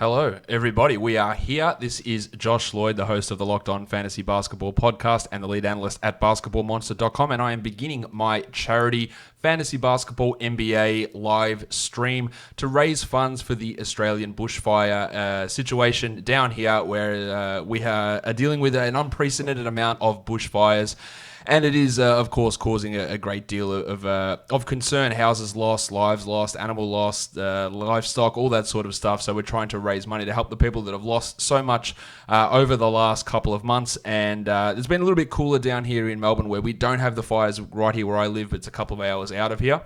Hello, everybody. We are here. This is Josh Lloyd, the host of the Locked On Fantasy Basketball podcast and the lead analyst at basketballmonster.com, and I am beginning my charity Fantasy Basketball NBA live stream to raise funds for the Australian bushfire situation down here where we are dealing with an unprecedented amount of bushfires. And it is, of course, causing a great deal of concern. Houses lost, lives lost, animal lost, livestock, all that sort of stuff. So we're trying to raise money to help the people that have lost so much over the last couple of months. And it's been a little bit cooler down here in Melbourne where we don't have the fires right here where I live. But it's a couple of hours out of here.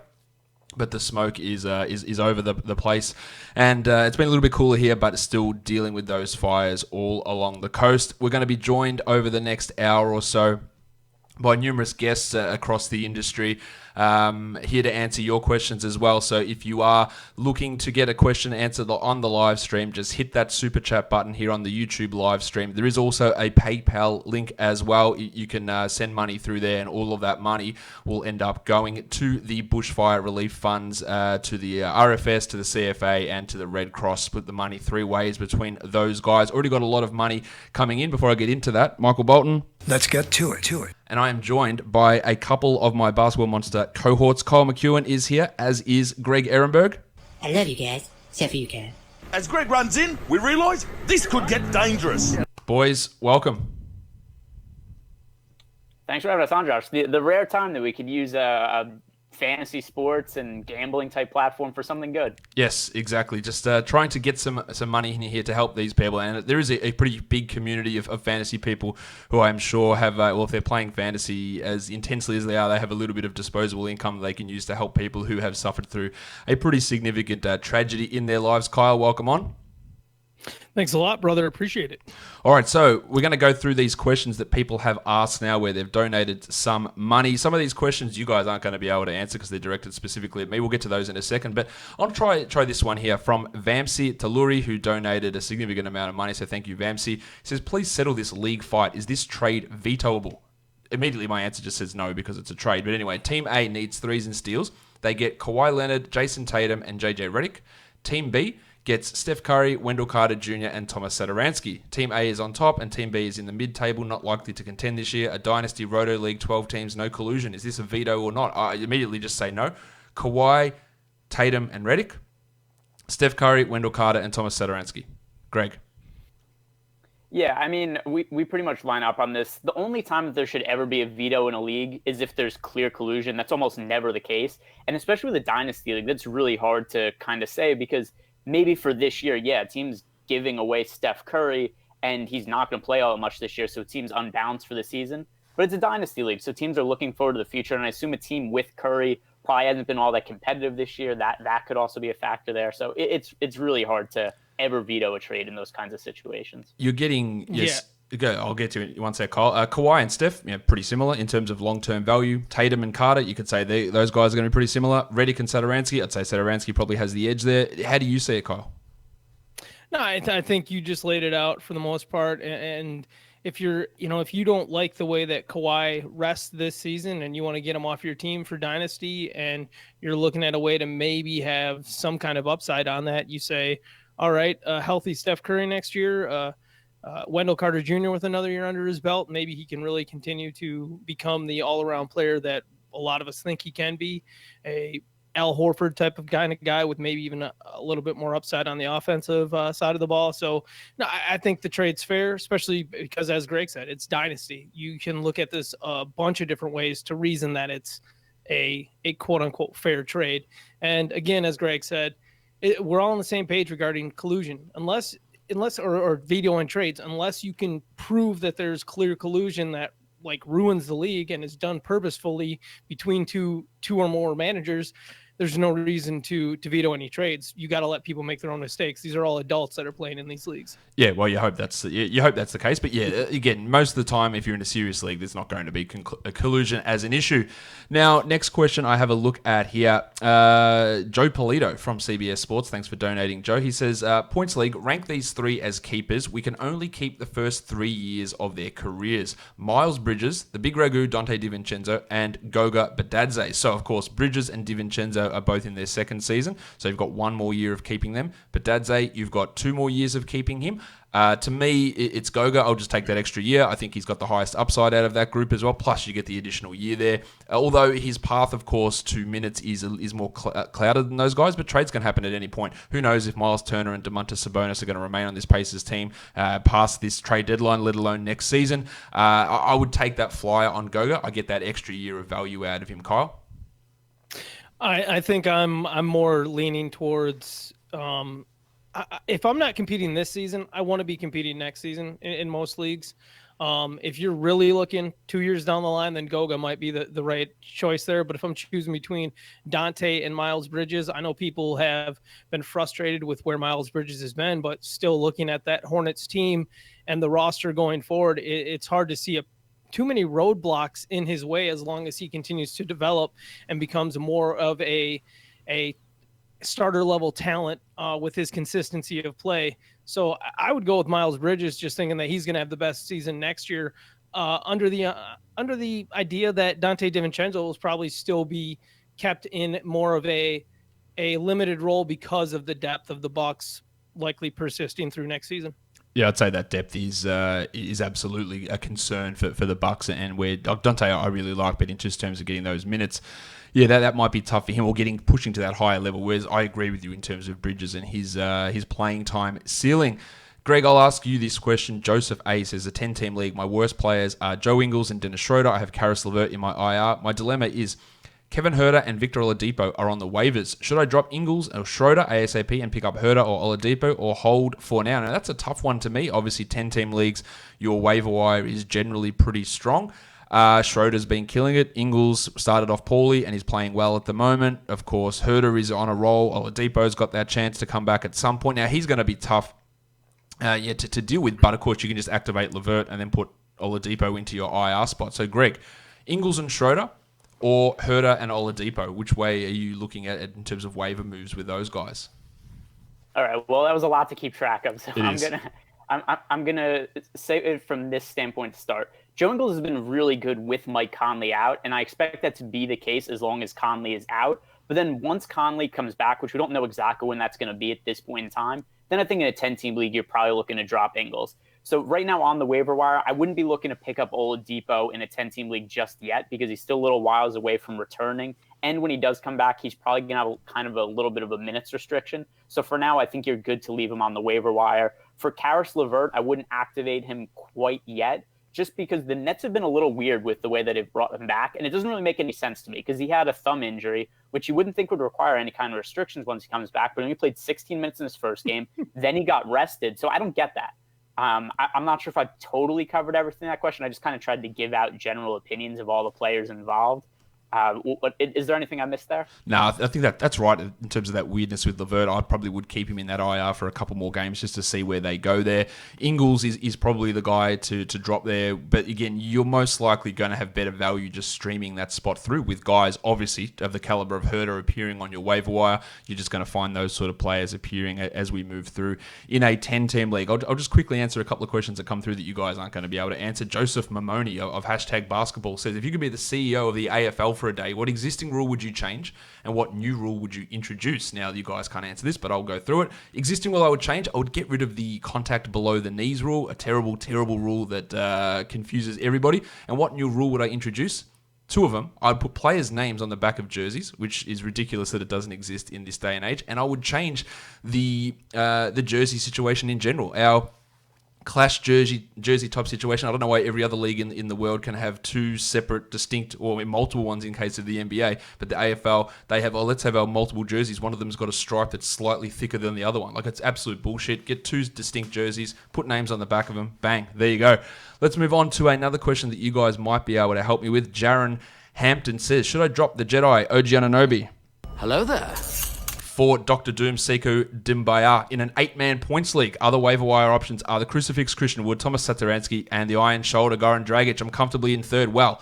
But the smoke is over the place. And it's been a little bit cooler here, but still dealing with those fires all along the coast. We're going to be joined over the next hour or so by numerous guests across the industry, here to answer your questions as well. So if you are looking to get a question answered on the live stream, just hit that super chat button here on the YouTube live stream. There is also a PayPal link as well. You can send money through there, and all of that money will end up going to the bushfire relief funds, to the RFS, to the CFA, and to the Red Cross. Split the money three ways between those guys. Already got a lot of money coming in. Before I get into that, Michael Bolton. Let's get to it. And I am joined by a couple of my Basketball Monster cohorts. Kyle McEwen is here, as is Greg Ehrenberg. I love you guys, except for you guys. As Greg runs in, we realise this could get dangerous. Boys, welcome. Thanks for having us on, Josh. The rare time that we could use a fantasy sports and gambling type platform for something good. Yes, exactly. Just trying to get some money in here to help these people. And there is a pretty big community of fantasy people who I'm sure have, if they're playing fantasy as intensely as they are, they have a little bit of disposable income they can use to help people who have suffered through a pretty significant tragedy in their lives. Kyle, welcome on. Thanks a lot, brother. Appreciate it. All right, so we're going to go through these questions that people have asked now where they've donated some money. Some of these questions you guys aren't going to be able to answer because they're directed specifically at me. We'll get to those in a second, but I'll try this one here from Vamsi Taluri, who donated a significant amount of money, so thank you, Vamsi. He says, please settle this league fight. Is this trade vetoable? Immediately my answer just says no because it's a trade. But anyway, Team A needs threes and steals. They get Kawhi Leonard, Jason Tatum, and JJ Redick. Team B gets Steph Curry, Wendell Carter Jr., and Thomas Satoransky. Team A is on top, and Team B is in the mid-table, not likely to contend this year. A dynasty roto league, 12 teams, no collusion. Is this a veto or not? I immediately just say no. Kawhi, Tatum, and Redick. Steph Curry, Wendell Carter, and Thomas Satoransky. Greg. Yeah, I mean, we pretty much line up on this. The only time that there should ever be a veto in a league is if there's clear collusion. That's almost never the case. And especially with a dynasty league, that's really hard to kind of say because maybe for this year, yeah, team's giving away Steph Curry, and he's not going to play all that much this year, so it seems unbalanced for the season. But it's a dynasty league, so teams are looking forward to the future, and I assume a team with Curry probably hasn't been all that competitive this year. That could also be a factor there. So it's really hard to ever veto a trade in those kinds of situations. You're getting... Yes. Yeah. I'll get to it once. Kyle. Kawhi and Steph, pretty similar in terms of long-term value. Tatum and Carter, you could say those guys are going to be pretty similar. Redick and Satoransky, I'd say Satoransky probably has the edge there. How do you see it, Kyle? No, I think you just laid it out for the most part. And if if you don't like the way that Kawhi rests this season and you want to get him off your team for dynasty and you're looking at a way to maybe have some kind of upside on that, you say, all right, healthy Steph Curry next year, Wendell Carter Jr. with another year under his belt, maybe he can really continue to become the all-around player that a lot of us think he can be, a Al Horford type of guy with maybe even a little bit more upside on the offensive side of the ball. So no, I think the trade's fair, especially because, as Greg said, it's dynasty. You can look at this a bunch of different ways to reason that it's a quote-unquote fair trade. And again, as Greg said, we're all on the same page regarding collusion. Unless or vetoing trades, unless you can prove that there's clear collusion that ruins the league and is done purposefully between two or more managers, there's no reason to veto any trades. You got to let people make their own mistakes. These are all adults that are playing in these leagues. Yeah, well, you hope that's the case. But yeah, again, most of the time, if you're in a serious league, there's not going to be collusion as an issue. Now, next question I have a look at here. Joe Polito from CBS Sports. Thanks for donating, Joe. He says, Points League, rank these three as keepers. We can only keep the first 3 years of their careers. Miles Bridges, the Big Ragu, Dante DiVincenzo, and Goga Badadze. So, of course, Bridges and DiVincenzo are both in their second season, so you've got 1 more year of keeping them. But Dadze, you've got 2 more years of keeping him. To me, it's Goga. I'll just take that extra year. I think he's got the highest upside out of that group as well. Plus, you get the additional year there. Although his path, of course, to minutes is more clouded than those guys, but trades can happen at any point. Who knows if Myles Turner and Domantas Sabonis are going to remain on this Pacers team past this trade deadline, let alone next season. I would take that flyer on Goga. I get that extra year of value out of him, Kyle. I think I'm more leaning towards. If I'm not competing this season, I want to be competing next season in most leagues. If you're really looking 2 years down the line, then Goga might be the right choice there. But if I'm choosing between Dante and Miles Bridges, I know people have been frustrated with where Miles Bridges has been, but still looking at that Hornets team and the roster going forward, it's hard to see too many roadblocks in his way as long as he continues to develop and becomes more of a starter level talent with his consistency of play. So I would go with Miles Bridges, just thinking that he's going to have the best season next year, under the idea that Dante DiVincenzo will probably still be kept in more of a limited role because of the depth of the Bucks likely persisting through next season. Yeah, I'd say that depth is absolutely a concern for the Bucks, and where Dante I really like, but in just terms of getting those minutes, yeah, that might be tough for him, or pushing to that higher level. Whereas I agree with you in terms of Bridges and his playing time ceiling. Greg, I'll ask you this question. Joseph A says, a 10-team league. My worst players are Joe Ingles and Dennis Schroeder. I have Karis LeVert in my IR. My dilemma is Kevin Huerter and Victor Oladipo are on the waivers. Should I drop Ingles or Schroeder ASAP and pick up Huerter or Oladipo, or hold for now? Now, that's a tough one to me. Obviously, 10-team leagues, your waiver wire is generally pretty strong. Schroeder's been killing it. Ingles started off poorly and he's playing well at the moment. Of course, Huerter is on a roll. Oladipo's got that chance to come back at some point. Now, he's going to be tough to deal with, but of course, you can just activate LeVert and then put Oladipo into your IR spot. So, Greg, Ingles and Schroeder, or Huerter and Oladipo? Which way are you looking at in terms of waiver moves with those guys? All right. Well, that was a lot to keep track of. So I'm gonna say it from this standpoint to start. Joe Ingles has been really good with Mike Conley out, and I expect that to be the case as long as Conley is out. But then once Conley comes back, which we don't know exactly when that's going to be at this point in time, then I think in a 10-team league, you're probably looking to drop Ingles. So right now on the waiver wire, I wouldn't be looking to pick up Oladipo in a 10-team league just yet because he's still a little whiles away from returning. And when he does come back, he's probably going to have kind of a little bit of a minutes restriction. So for now, I think you're good to leave him on the waiver wire. For Karis LeVert, I wouldn't activate him quite yet, just because the Nets have been a little weird with the way that they've brought him back. And it doesn't really make any sense to me because he had a thumb injury, which you wouldn't think would require any kind of restrictions once he comes back. But he only played 16 minutes in his first game. Then he got rested. So I don't get that. I'm not sure if I totally covered everything in that question. I just kind of tried to give out general opinions of all the players involved. Is there anything I missed there? No, I think that's right in terms of that weirdness with LeVert. I probably would keep him in that IR for a couple more games just to see where they go there. Ingles is probably the guy to drop there, but again, you're most likely going to have better value just streaming that spot through with guys, obviously, of the caliber of Huerter appearing on your waiver wire. You're just going to find those sort of players appearing as we move through in a 10-team league. I'll just quickly answer a couple of questions that come through that you guys aren't going to be able to answer. Joseph Mamoni of #basketball says, if you could be the CEO of the AFL for a day, what existing rule would you change and what new rule would you introduce? Now, you guys can't answer this, but I'll go through it. Existing rule I would change, I would get rid of the contact below the knees rule, a terrible, terrible rule that confuses everybody. And what new rule would I introduce? Two of them. I'd put players' names on the back of jerseys, which is ridiculous that it doesn't exist in this day and age. And I would change the jersey situation in general. Our clash jersey type situation. I don't know why every other league in the world can have two separate, distinct, or multiple ones in case of the NBA. But the AFL, they have, let's have our multiple jerseys. One of them's got a stripe that's slightly thicker than the other one. Like, it's absolute bullshit. Get two distinct jerseys, put names on the back of them. Bang, there you go. Let's move on to another question that you guys might be able to help me with. Jaron Hampton says, should I drop the Jedi OG Anunoby? Hello there. For Dr. Doom, Sekou Doumbouya in an 8-man points league. Other waiver wire options are the Crucifix, Christian Wood, Thomas Satoransky, and the Iron Shoulder, Goran Dragic. I'm comfortably in third. Well,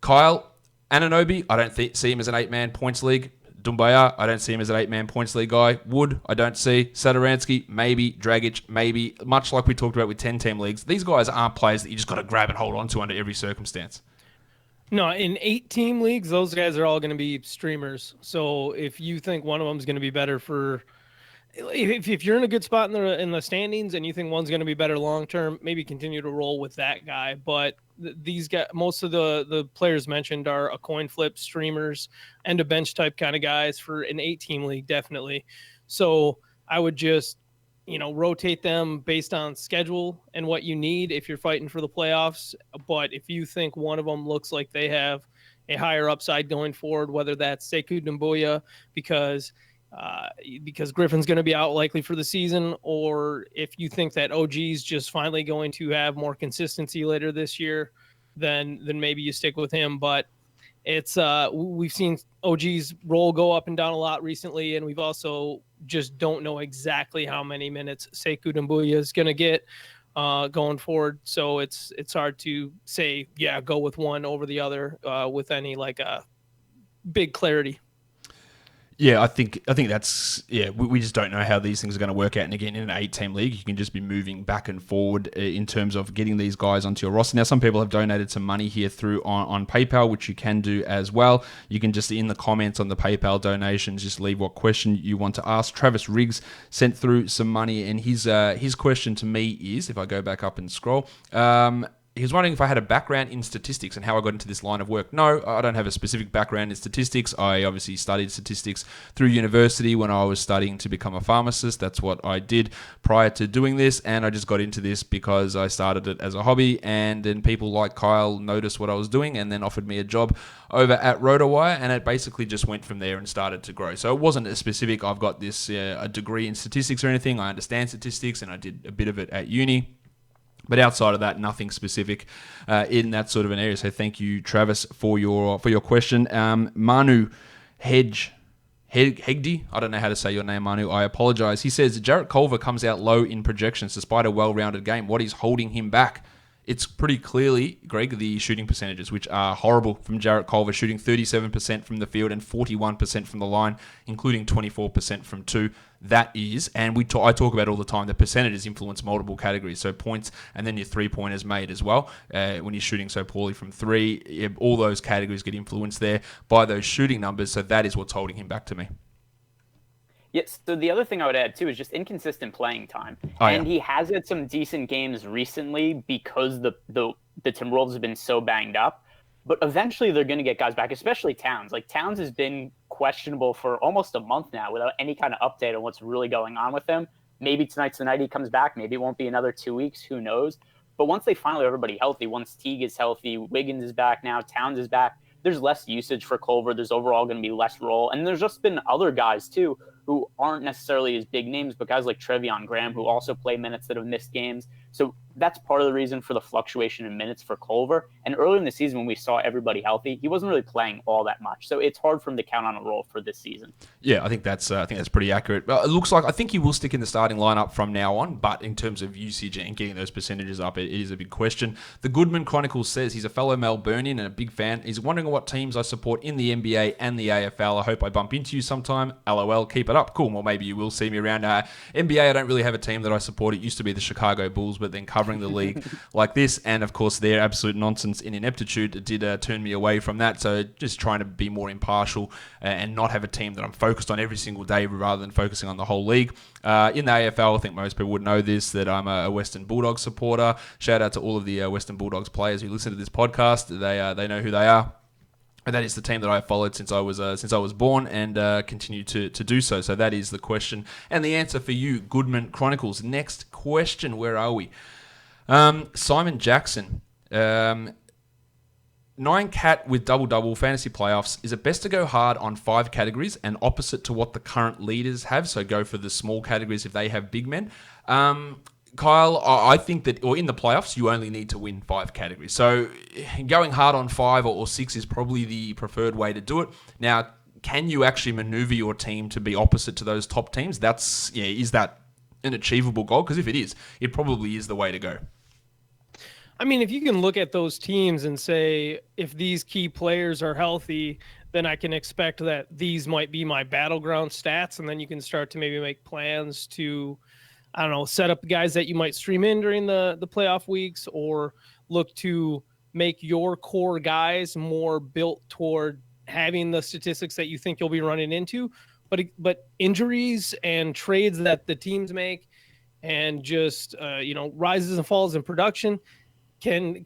Kyle Anunoby, I don't see him as an 8-man points league. Doumbouya, I don't see him as an 8-man points league guy. Wood, I don't see. Satoransky, maybe. Dragic, maybe. Much like we talked about with 10-team leagues, these guys aren't players that you just got to grab and hold on to under every circumstance. No, in 8-team leagues, those guys are all going to be streamers. So if you think one of them is going to be better for, if you're in a good spot in the standings and you think one's going to be better long term, maybe continue to roll with that guy. But these guys, most of the players mentioned are a coin flip streamers and a bench type kind of guys for an 8-team league, definitely. So I would just rotate them based on schedule and what you need if you're fighting for the playoffs. But if you think one of them looks like they have a higher upside going forward, whether that's Sekou Doumbouya because Griffin's going to be out likely for the season, or if you think that OG's just finally going to have more consistency later this year, then maybe you stick with him. But it's we've seen OG's role go up and down a lot recently, and we've also just don't know exactly how many minutes Sekou Doumbouya is going to get going forward. So it's hard to say, go with one over the other with any big clarity. Yeah, I think that's we just don't know how these things are going to work out. And again, in an 8-team league, you can just be moving back and forward in terms of getting these guys onto your roster. Now, some people have donated some money here through on PayPal, which you can do as well. You can just in the comments on the PayPal donations just leave what question you want to ask. Travis Riggs sent through some money, and his question to me is, if I go back up and scroll, he was wondering if I had a background in statistics and how I got into this line of work. No, I don't have a specific background in statistics. I obviously studied statistics through university when I was studying to become a pharmacist. That's what I did prior to doing this, and I just got into this because I started it as a hobby, and then people like Kyle noticed what I was doing and then offered me a job over at RotoWire, and it basically just went from there and started to grow. So it wasn't a specific, I've got this a degree in statistics or anything. I understand statistics, and I did a bit of it at uni. But outside of that, nothing specific in that sort of an area. So thank you, Travis, for your question. Manu Hegdi, I don't know how to say your name, Manu. I apologize. He says, Jarrett Culver comes out low in projections despite a well-rounded game. What is holding him back? It's pretty clearly, Greg, the shooting percentages, which are horrible from Jarrett Culver, shooting 37% from the field and 41% from the line, including 24% from two. That is, and I talk about all the time, the percentages influence multiple categories. So points, and then your three-pointers made as well. When you're shooting so poorly from three, all those categories get influenced there by those shooting numbers. So that is what's holding him back to me. Yes. So the other thing I would add too is just inconsistent playing time, he has had some decent games recently because the Timberwolves have been so banged up. But eventually they're going to get guys back, especially Towns. Like Towns has been questionable for almost a month now without any kind of update on what's really going on with him. Maybe tonight's the night he comes back. Maybe it won't be another 2 weeks. Who knows? But once they finally have everybody healthy, once Teague is healthy, Wiggins is back now, Towns is back, there's less usage for Culver. There's overall going to be less role. And there's just been other guys too who aren't necessarily as big names, but guys like Trevion Graham who also play minutes that have missed games. So that's part of the reason for the fluctuation in minutes for Culver. And earlier in the season when we saw everybody healthy, he wasn't really playing all that much. So it's hard for him to count on a role for this season. Yeah, I think that's pretty accurate. Well, it looks like I think he will stick in the starting lineup from now on, but in terms of usage and getting those percentages up, it is a big question. The Goodman Chronicles says he's a fellow Melburnian and a big fan. He's wondering what teams I support in the NBA and the AFL. I hope I bump into you sometime. LOL, keep it up. Cool. Well, maybe you will see me around. NBA, I don't really have a team that I support. It used to be the Chicago Bulls, but then covering the league like this, and of course their absolute nonsense and ineptitude did turn me away from that. So just trying to be more impartial and not have a team that I'm focused on every single day rather than focusing on the whole league. In the AFL, I think most people would know this, that I'm a Western Bulldogs supporter. Shout out to all of the Western Bulldogs players who listen to this podcast. They know who they are. And that is the team that I followed since I was born and continue to do so. So that is the question and the answer for you, Goodman Chronicles. Next question, where are we? Simon Jackson. 9 cat with double-double fantasy playoffs. Is it best to go hard on 5 categories and opposite to what the current leaders have? So go for the small categories if they have big men. Kyle, I think that, or in the playoffs, you only need to win 5 categories. So going hard on 5 or 6 is probably the preferred way to do it. Now, can you actually maneuver your team to be opposite to those top teams? Is that an achievable goal? Because if it is, it probably is the way to go. I mean, if you can look at those teams and say, if these key players are healthy, then I can expect that these might be my battleground stats. And then you can start to maybe make plans to, I don't know, set up guys that you might stream in during the playoff weeks, or look to make your core guys more built toward having the statistics that you think you'll be running into. But injuries and trades that the teams make and just, rises and falls in production can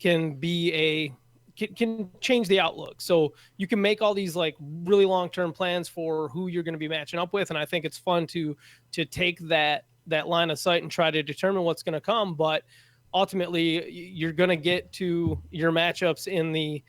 change the outlook. So you can make all these like really long-term plans for who you're going to be matching up with. And I think it's fun to take that line of sight and try to determine what's going to come. But ultimately you're going to get to your matchups in the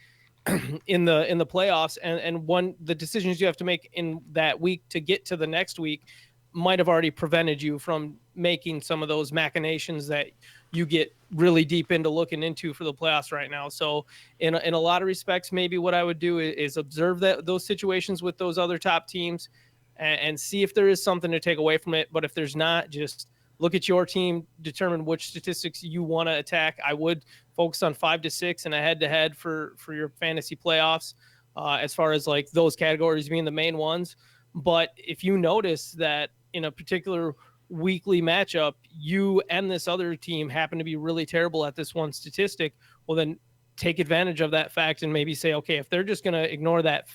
playoffs, and the decisions you have to make in that week to get to the next week might have already prevented you from making some of those machinations that you get really deep into looking into for the playoffs right now. So in a lot of respects, maybe what I would do is observe those situations with those other top teams and see if there is something to take away from it. But if there's not, just look at your team, determine which statistics you want to attack. I would focus on 5 to 6 and a head-to-head for your fantasy playoffs, as far as like those categories being the main ones. But if you notice that in a particular weekly matchup, you and this other team happen to be really terrible at this one statistic, well, then take advantage of that fact and maybe say, okay, if they're just going to ignore that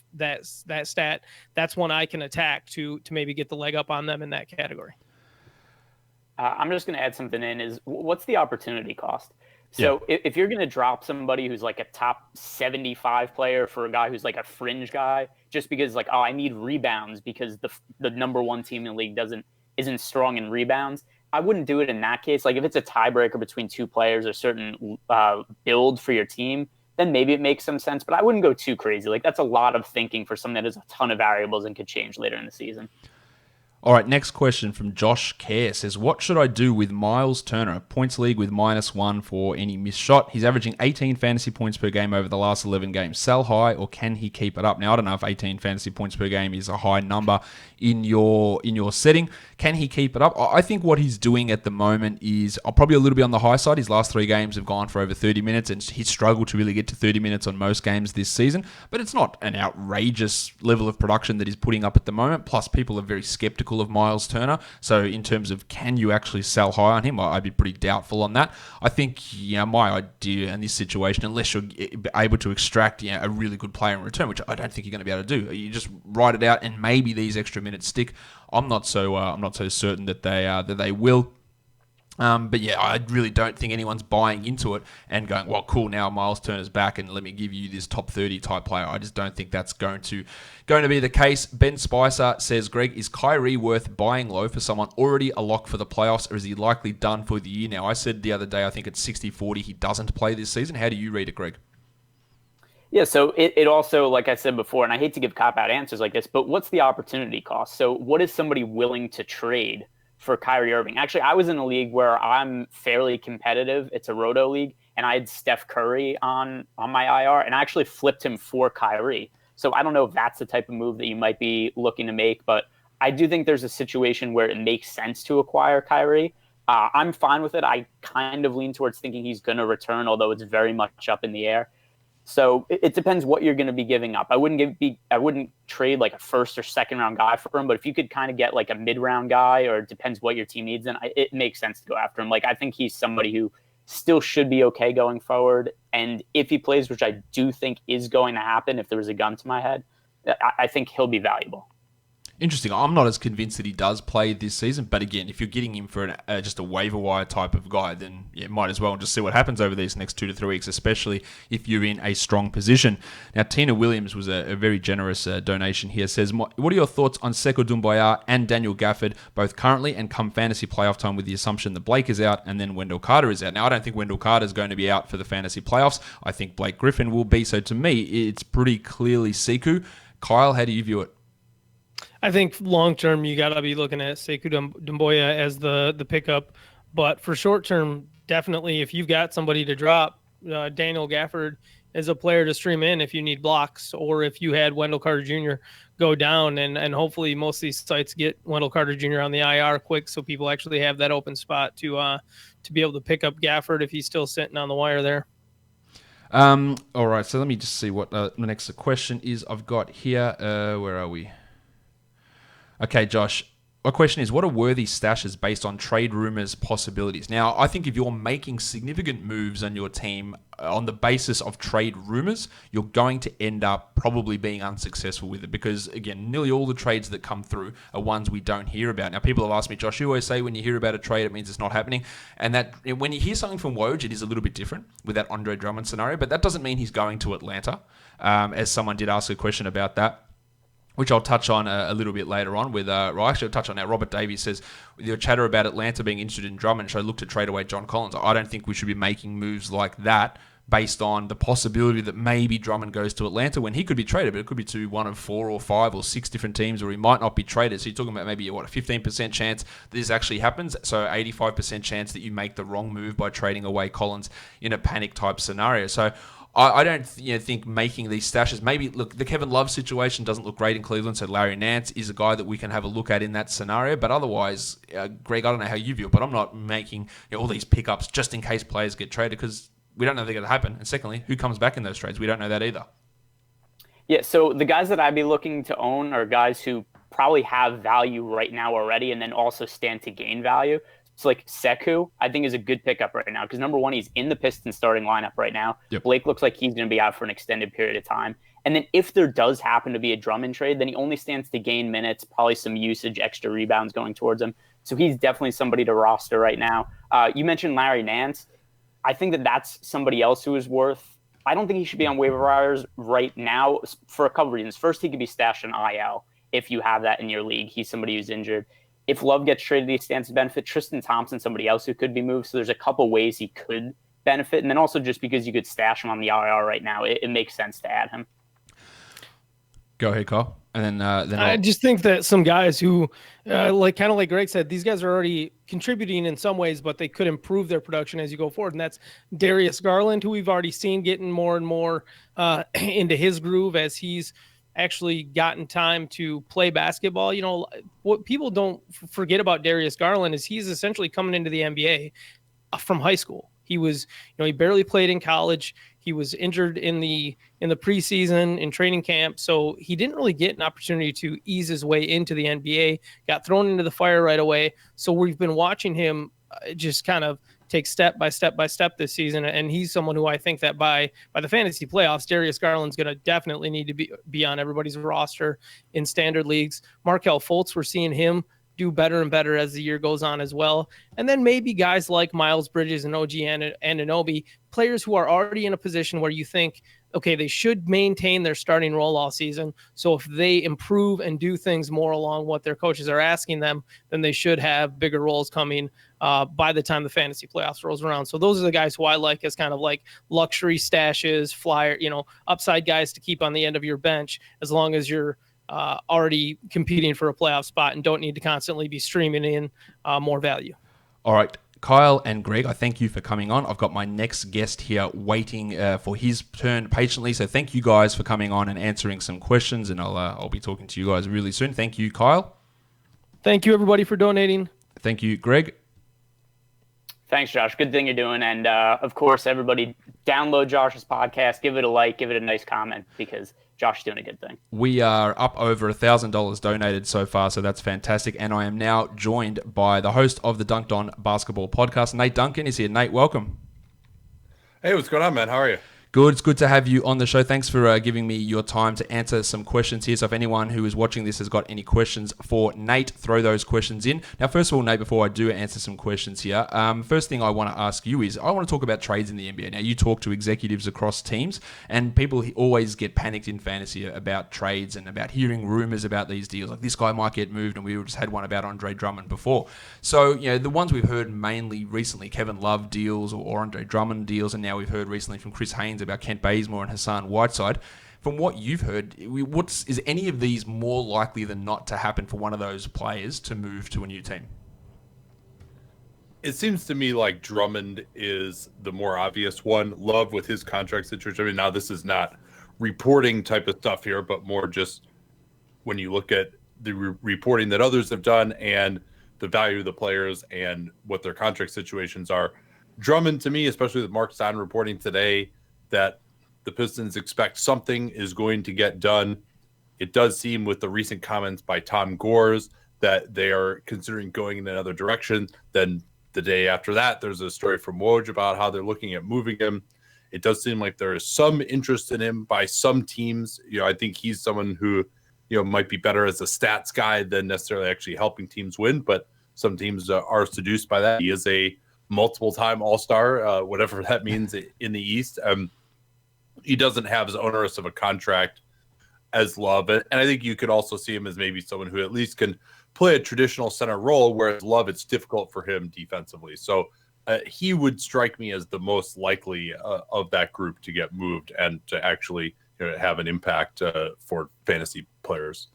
stat, that's one I can attack to maybe get the leg up on them in that category. I'm just going to add something in is what's the opportunity cost? So if you're going to drop somebody who's like a top 75 player for a guy who's like a fringe guy, just because like, oh, I need rebounds because the number one team in the league isn't strong in rebounds, I wouldn't do it in that case. Like if it's a tiebreaker between two players or certain build for your team, then maybe it makes some sense, but I wouldn't go too crazy. Like that's a lot of thinking for something that has a ton of variables and could change later in the season. All right, next question from Josh Kerr says, what should I do with Myles Turner? Points league with -1 for any missed shot. He's averaging 18 fantasy points per game over the last 11 games. Sell high, or can he keep it up? Now, I don't know if 18 fantasy points per game is a high number in your setting. Can he keep it up? I think what he's doing at the moment is probably a little bit on the high side. His last 3 games have gone for over 30 minutes, and he's struggled to really get to 30 minutes on most games this season. But it's not an outrageous level of production that he's putting up at the moment. Plus, people are very skeptical of Myles Turner. So in terms of can you actually sell high on him, I'd be pretty doubtful on that. I think my idea in this situation, unless you're able to extract a really good player in return, which I don't think you're going to be able to do, you just write it out and maybe these extra minutes stick. I'm not so certain that they will. But yeah, I really don't think anyone's buying into it and going, well, cool, now Myles Turner's back and let me give you this top 30 type player. I just don't think that's going to be the case. Ben Spicer says, Greg, is Kyrie worth buying low for someone already a lock for the playoffs, or is he likely done for the year now? I said the other day, I think it's 60-40 he doesn't play this season. How do you read it, Greg? Yeah, so it also, like I said before, and I hate to give cop-out answers like this, but what's the opportunity cost? So what is somebody willing to trade for Kyrie Irving? Actually, I was in a league where I'm fairly competitive. It's a roto league, and I had Steph Curry on my IR, and I actually flipped him for Kyrie. So I don't know if that's the type of move that you might be looking to make, but I do think there's a situation where it makes sense to acquire Kyrie. I'm fine with it. I kind of lean towards thinking he's going to return, although it's very much up in the air. So it depends what you're going to be giving up. I wouldn't trade like a first or second round guy for him, but if you could kind of get like a mid round guy, or it depends what your team needs, then it makes sense to go after him. Like I think he's somebody who still should be okay going forward. And if he plays, which I do think is going to happen, if there was a gun to my head, I think he'll be valuable. Interesting. I'm not as convinced that he does play this season, but again, if you're getting him for just a waiver wire type of guy, then might as well just see what happens over these next 2 to 3 weeks, especially if you're in a strong position. Now, Tina Williams was a very generous donation here. Says, what are your thoughts on Sekou Doumbouya and Daniel Gafford, both currently and come fantasy playoff time, with the assumption that Blake is out and then Wendell Carter is out? Now, I don't think Wendell Carter is going to be out for the fantasy playoffs. I think Blake Griffin will be. So to me, it's pretty clearly Sekou. Kyle, how do you view it? I think long-term, you got to be looking at Sekou Doumbouya as the pickup. But for short-term, definitely, if you've got somebody to drop, Daniel Gafford is a player to stream in if you need blocks, or if you had Wendell Carter Jr. go down. And hopefully most of these sites get Wendell Carter Jr. on the IR quick, so people actually have that open spot to be able to pick up Gafford if he's still sitting on the wire there. All right, so let me just see what the next question is I've got here. Where are we? Okay, Josh. My question is, what are worthy stashes based on trade rumors possibilities? Now, I think if you're making significant moves on your team on the basis of trade rumors, you're going to end up probably being unsuccessful with it because, again, nearly all the trades that come through are ones we don't hear about. Now, people have asked me, Josh, you always say when you hear about a trade, it means it's not happening. And that when you hear something from Woj, it is a little bit different with that Andre Drummond scenario, but that doesn't mean he's going to Atlanta, as someone did ask a question about that, which I'll touch on a little bit later on with, I'll touch on now. Robert Davies says, with your chatter about Atlanta being interested in Drummond, should I look to trade away John Collins? I don't think we should be making moves like that based on the possibility that maybe Drummond goes to Atlanta when he could be traded, but it could be to one of 4 or 5 or 6 different teams, or he might not be traded. So you're talking about maybe, a 15% chance that this actually happens, so 85% chance that you make the wrong move by trading away Collins in a panic type scenario. So I don't think making these stashes, maybe, look, the Kevin Love situation doesn't look great in Cleveland, so Larry Nance is a guy that we can have a look at in that scenario. But otherwise, Greg, I don't know how you view it, but I'm not making all these pickups just in case players get traded because we don't know they're going to happen. And secondly, who comes back in those trades? We don't know that either. Yeah, so the guys that I'd be looking to own are guys who probably have value right now already and then also stand to gain value. So like Sekou, I think is a good pickup right now because number one, he's in the Pistons starting lineup right now. Yep. Blake looks like he's going to be out for an extended period of time. And then if there does happen to be a Drummond trade, then he only stands to gain minutes, probably some usage, extra rebounds going towards him. So he's definitely somebody to roster right now. You mentioned Larry Nance. I think that that's somebody else who is worth. I don't think he should be on waiver wires right now for a couple reasons. First, he could be stashed on IL if you have that in your league. He's somebody who's injured. If Love gets traded, he stands to benefit. Tristan Thompson, somebody else who could be moved. So there's a couple ways he could benefit. And then also just because you could stash him on the IR right now, it makes sense to add him. Go ahead, Kyle. And then I just think that some guys who, like Greg said, these guys are already contributing in some ways, but they could improve their production as you go forward. And that's Darius Garland, who we've already seen getting more and more into his groove as he's actually gotten time to play basketball. What people don't forget about Darius Garland is he's essentially coming into the NBA from high school. He was, he barely played in college. He was injured in the preseason, in training camp. So he didn't really get an opportunity to ease his way into the NBA, got thrown into the fire right away. So we've been watching him just kind of take step by step this season. And he's someone who I think that by the fantasy playoffs, Darius Garland's going to definitely need to be on everybody's roster in standard leagues. Markelle Fultz, we're seeing him do better and better as the year goes on as well. And then maybe guys like Miles Bridges and OG Anunoby, players who are already in a position where you think, okay, they should maintain their starting role all season. So if they improve and do things more along what their coaches are asking them, then they should have bigger roles coming by the time the fantasy playoffs rolls around. So those are the guys who I like as kind of like luxury stashes, flyer, upside guys to keep on the end of your bench, as long as you're already competing for a playoff spot and don't need to constantly be streaming in more value. All right, Kyle and Greg, I thank you for coming on. I've got my next guest here waiting for his turn patiently. So thank you guys for coming on and answering some questions, and I'll be talking to you guys really soon. Thank you, Kyle. Thank you, everybody, for donating. Thank you, Greg. Thanks, Josh. Good thing you're doing. And, of course, everybody download Josh's podcast. Give it a like. Give it a nice comment because Josh is doing a good thing. We are up over $1,000 donated so far, so that's fantastic. And I am now joined by the host of the Dunked On Basketball podcast, Nate Duncan is here. Nate, welcome. Hey, what's going on, man? How are you? Good. It's good to have you on the show. Thanks for giving me your time to answer some questions here. So if anyone who is watching this has got any questions for Nate, throw those questions in. Now, first of all, Nate, before I do answer some questions here, first thing I want to ask you is I want to talk about trades in the NBA. Now, you talk to executives across teams, and people always get panicked in fantasy about trades and about hearing rumors about these deals. Like, this guy might get moved, and we just had one about Andre Drummond before. So, the ones we've heard mainly recently, Kevin Love deals or Andre Drummond deals, and now we've heard recently from Chris Haynes about Kent Bazemore and Hassan Whiteside. From what you've heard, is any of these more likely than not to happen for one of those players to move to a new team? It seems to me like Drummond is the more obvious one. Love with his contract situation. I mean, now this is not reporting type of stuff here, but more just when you look at the reporting that others have done and the value of the players and what their contract situations are. Drummond, to me, especially with Mark Stein reporting today that the Pistons expect something is going to get done. It does seem with the recent comments by Tom Gores that they are considering going in another direction. Then the day after that, there's a story from Woj about how they're looking at moving him. It does seem like there is some interest in him by some teams. I think he's someone who, might be better as a stats guy than necessarily actually helping teams win, but some teams are seduced by that. He is a multiple-time All-Star, whatever that means in the East. He doesn't have as onerous of a contract as Love. And I think you could also see him as maybe someone who at least can play a traditional center role, whereas Love, it's difficult for him defensively. So he would strike me as the most likely of that group to get moved and to actually have an impact for fantasy players.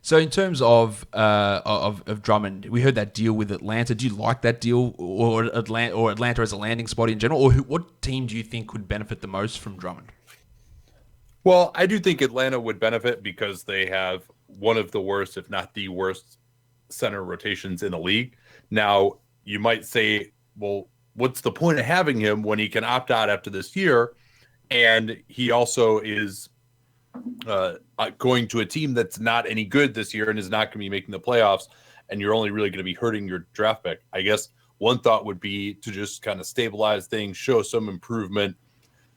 So in terms of Drummond, we heard that deal with Atlanta. Do you like that deal, or Atlanta as a landing spot in general, or what team do you think could benefit the most from Drummond? Well, I do think Atlanta would benefit because they have one of the worst, if not the worst, center rotations in the league. Now, you might say, well, what's the point of having him when he can opt out after this year? And he also is going to a team that's not any good this year and is not going to be making the playoffs, and you're only really going to be hurting your draft pick. I guess one thought would be to just kind of stabilize things, show some improvement,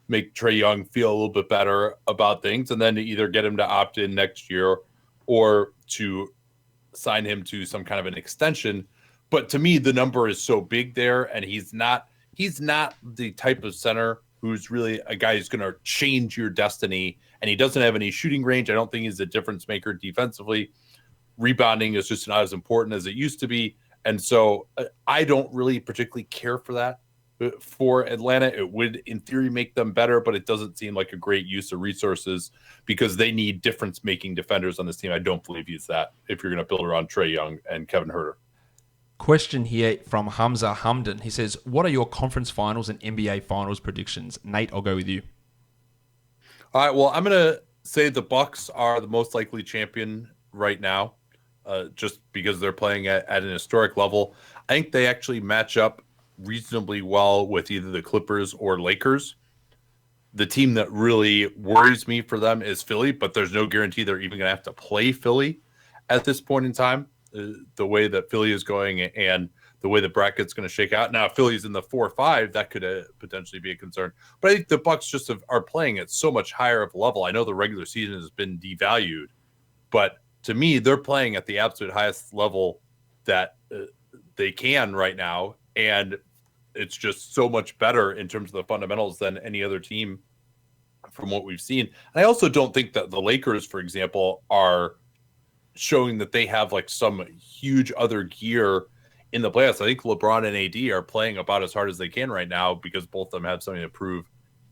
make Trae Young feel a little bit better about things, and then to either get him to opt in next year or to sign him to some kind of an extension. But to me, the number is so big there, and he's not the type of center who's really a guy who's going to change your destiny, and he doesn't have any shooting range. I don't think he's a difference maker defensively. Rebounding is just not as important as it used to be, and so I don't really particularly care for that for Atlanta. It would, in theory, make them better, but it doesn't seem like a great use of resources because they need difference-making defenders on this team. I don't believe he's that if you're going to build around Trae Young and Kevin Huerter. Question here from Hamza Hamdan. He says, what are your conference finals and NBA finals predictions? Nate, I'll go with you. All right, well, I'm going to say the Bucks are the most likely champion right now, just because they're playing at an historic level. I think they actually match up reasonably well with either the Clippers or Lakers. The team that really worries me for them is Philly, but there's no guarantee they're even going to have to play Philly at this point in time. The way that Philly is going and the way the bracket's going to shake out. Now, if Philly's in the 4-5, that could potentially be a concern. But I think the Bucks just are playing at so much higher of a level. I know the regular season has been devalued, but to me, they're playing at the absolute highest level that they can right now. And it's just so much better in terms of the fundamentals than any other team from what we've seen. And I also don't think that the Lakers, for example, are showing that they have like some huge other gear in the playoffs. I think LeBron and AD are playing about as hard as they can right now because both of them have something to prove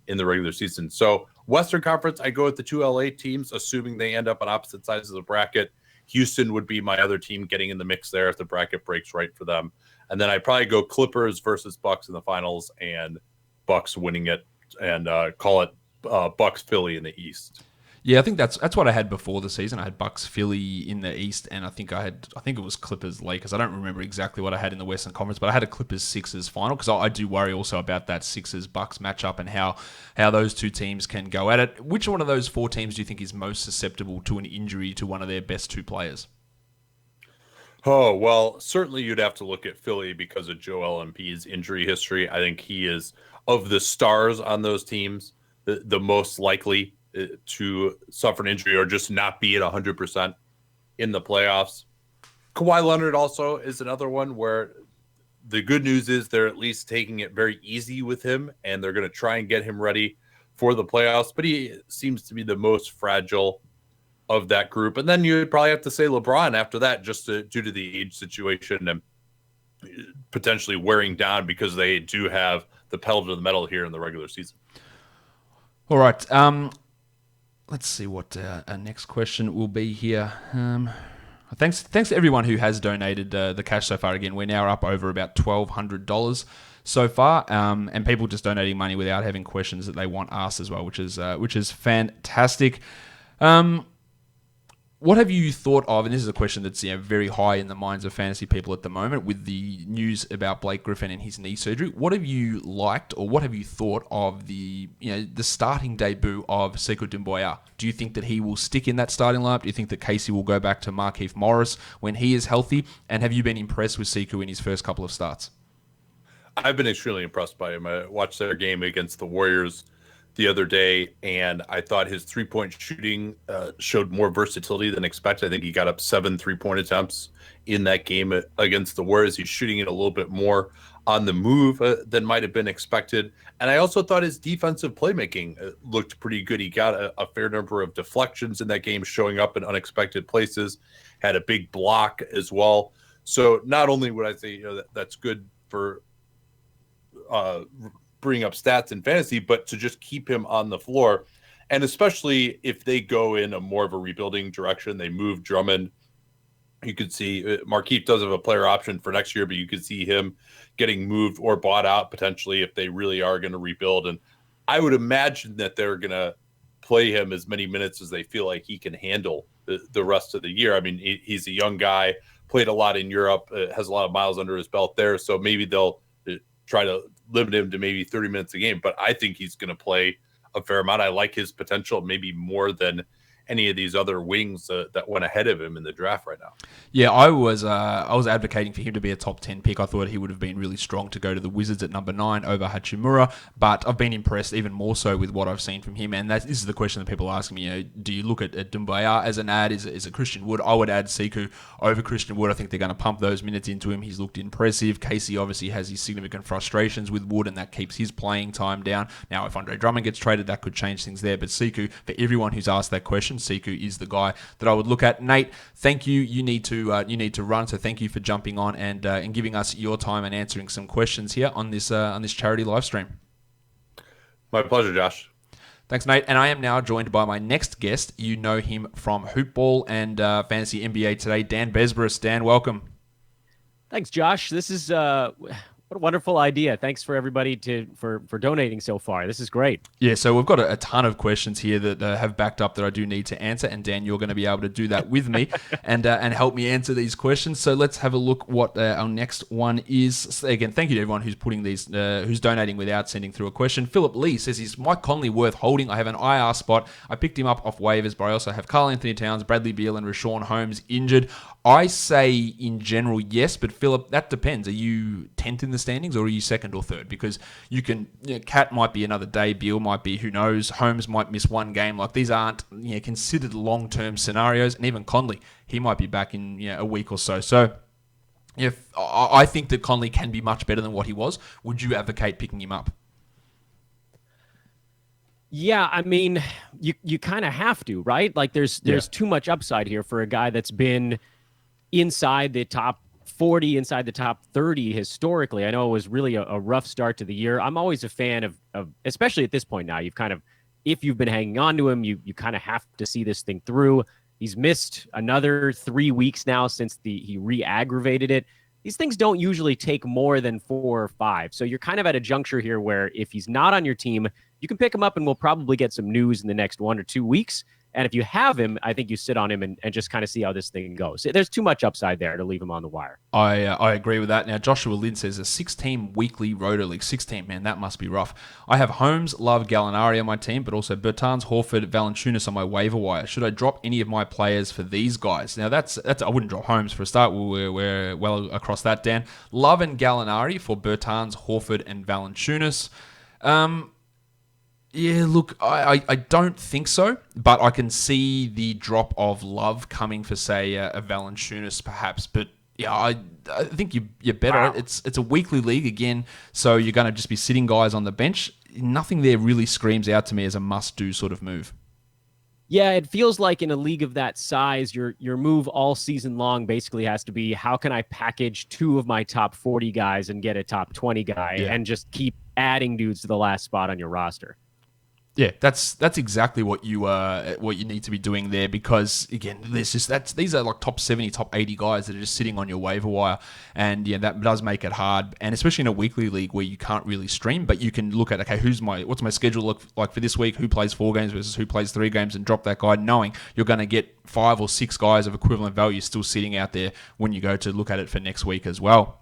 in the regular season. So Western Conference, I go with the two LA teams, assuming they end up on opposite sides of the bracket. Houston would be my other team getting in the mix there if the bracket breaks right for them. And then I'd probably go Clippers versus Bucks in the finals and Bucks winning it and call it Bucks Philly in the East. Yeah, I think that's what I had before the season. I had Bucks Philly in the East, and I think it was Clippers Lakers. I don't remember exactly what I had in the Western Conference, but I had a Clippers Sixers final because I do worry also about that Sixers Bucks matchup and how those two teams can go at it. Which one of those four teams do you think is most susceptible to an injury to one of their best two players? Oh, well, certainly you'd have to look at Philly because of Joel Embiid's injury history. I think he is, of the stars on those teams, the most likely to suffer an injury or just not be at 100% in the playoffs. Kawhi Leonard also is another one where the good news is they're at least taking it very easy with him and they're going to try and get him ready for the playoffs, but he seems to be the most fragile of that group. And then you would probably have to say LeBron after that, just due to the age situation and potentially wearing down because they do have the pedal to the metal here in the regular season. All right. Let's see what our next question will be here. Thanks to everyone who has donated the cash so far. Again, we're now up over about $1,200 so far, and people just donating money without having questions that they want asked as well, which is fantastic. What have you thought of, and this is a question that's very high in the minds of fantasy people at the moment with the news about Blake Griffin and his knee surgery. What have you liked, or what have you thought of the starting debut of Sekou Doumbouya? Do you think that he will stick in that starting lineup? Do you think that Casey will go back to Markieff Morris when he is healthy? And have you been impressed with Sekou in his first couple of starts? I've been extremely impressed by him. I watched their game against the Warriors the other day, and I thought his three-point shooting showed more versatility than expected. I think he got up 7 3-point attempts in that game against the Warriors. He's shooting it a little bit more on the move than might have been expected. And I also thought his defensive playmaking looked pretty good. He got a fair number of deflections in that game, showing up in unexpected places, had a big block as well. So not only would I say that's good for bring up stats in fantasy, but to just keep him on the floor. And especially if they go in a more of a rebuilding direction, they move Drummond. You could see Markieff does have a player option for next year, but you could see him getting moved or bought out potentially if they really are going to rebuild. And I would imagine that they're going to play him as many minutes as they feel like he can handle the rest of the year. I mean, he's a young guy, played a lot in Europe, has a lot of miles under his belt there. So maybe they'll try to limit him to maybe 30 minutes a game, but I think he's going to play a fair amount. I like his potential maybe more than any of these other wings that went ahead of him in the draft right now. Yeah, I was advocating for him to be a top 10 pick. I thought he would have been really strong to go to the Wizards at number 9 over Hachimura, but I've been impressed even more so with what I've seen from him. And this is the question that people ask me, do you look at Doumbouya as an ad? Is it Christian Wood? I would add Sekou over Christian Wood. I think they're going to pump those minutes into him. He's looked impressive. Casey obviously has his significant frustrations with Wood, and that keeps his playing time down. Now, if Andre Drummond gets traded, that could change things there. But Sekou, for everyone who's asked that question, Sekou is the guy that I would look at. Nate, thank you. You need to run, so thank you for jumping on and giving us your time and answering some questions here on this charity live stream. My pleasure, Josh. Thanks, Nate. And I am now joined by my next guest. You know him from Hoopball and Fantasy NBA Today, Dan Besbris. Dan, welcome. Thanks, Josh. This is what a wonderful idea. Thanks for everybody for donating so far. This is great. Yeah, so we've got a ton of questions here that have backed up that I do need to answer, and Dan, you're going to be able to do that with me and help me answer these questions. So let's have a look what our next one is. Again, thank you to everyone who's putting these, who's donating without sending through a question. Philip Lee says, "Is Mike Conley worth holding? I have an IR spot. I picked him up off waivers, but I also have Karl Anthony Towns, Bradley Beal, and Rashawn Holmes injured." I say in general, yes, but Philip, that depends. Are you 10th in the standings or are you 2nd or 3rd? Because you can, Cat might be another day, Beal might be, who knows, Holmes might miss one game. Like, these aren't considered long-term scenarios, and even Conley, he might be back in a week or so. So, if I think that Conley can be much better than what he was, would you advocate picking him up? Yeah, I mean, you kind of have to, right? Like, there's too much upside here for a guy that's been inside the top 40, inside the top 30 historically. I know it was really a rough start to the year. I'm always a fan of especially at this point now, if you've been hanging on to him, you kind of have to see this thing through. He's missed another 3 weeks now since he re-aggravated it. These things don't usually take more than 4 or 5. So you're kind of at a juncture here where if he's not on your team, you can pick him up and we'll probably get some news in the next 1 or 2 weeks. And if you have him, I think you sit on him and just kind of see how this thing goes. There's too much upside there to leave him on the wire. I agree with that. Now, Joshua Lynn says a 6-team weekly roto league. 16, man, that must be rough. I have Holmes, Love, Gallinari on my team, but also Bertans, Horford, Valanciunas on my waiver wire. Should I drop any of my players for these guys? Now, that's I wouldn't drop Holmes for a start. We're well across that, Dan. Love and Gallinari for Bertans, Horford, and Valanciunas. Yeah, look, I don't think so, but I can see the drop of Love coming for, say, a Valanciunas perhaps. But yeah, I think you're better. Wow. It's a weekly league again, so you're going to just be sitting guys on the bench. Nothing there really screams out to me as a must-do sort of move. Yeah, it feels like in a league of that size, your move all season long basically has to be, how can I package 2 of my top 40 guys and get a top 20 guy and just keep adding dudes to the last spot on your roster? Yeah, that's exactly what you need to be doing there, because again, these are like top 70, top 80 guys that are just sitting on your waiver wire, and yeah, that does make it hard, and especially in a weekly league where you can't really stream, but you can look at, okay, what's my schedule look like for this week, who plays 4 games versus who plays 3 games, and drop that guy, knowing you're going to get 5 or 6 guys of equivalent value still sitting out there when you go to look at it for next week as well.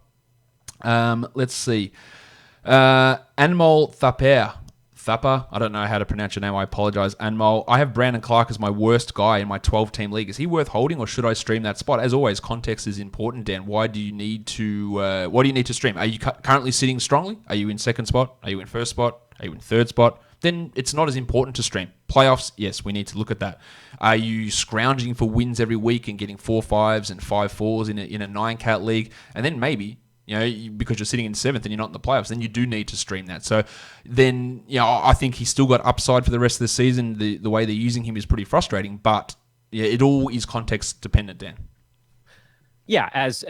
Let's see, Anmol Thapper, I don't know how to pronounce your name, I apologize, Anmol. I have Brandon Clark as my worst guy in my 12-team league. Is he worth holding, or should I stream that spot? As always, context is important, Dan. What do you need to stream? Are you currently sitting strongly? Are you in second spot? Are you in first spot? Are you in third spot? Then it's not as important to stream. Playoffs, yes, we need to look at that. Are you scrounging for wins every week and getting 4-5s and 5-4s in a 9-cat league? And then maybe, because you're sitting in 7th and you're not in the playoffs, then you do need to stream that. So then, I think he's still got upside for the rest of the season. The way they're using him is pretty frustrating, but yeah, it all is context dependent, Dan. Yeah, as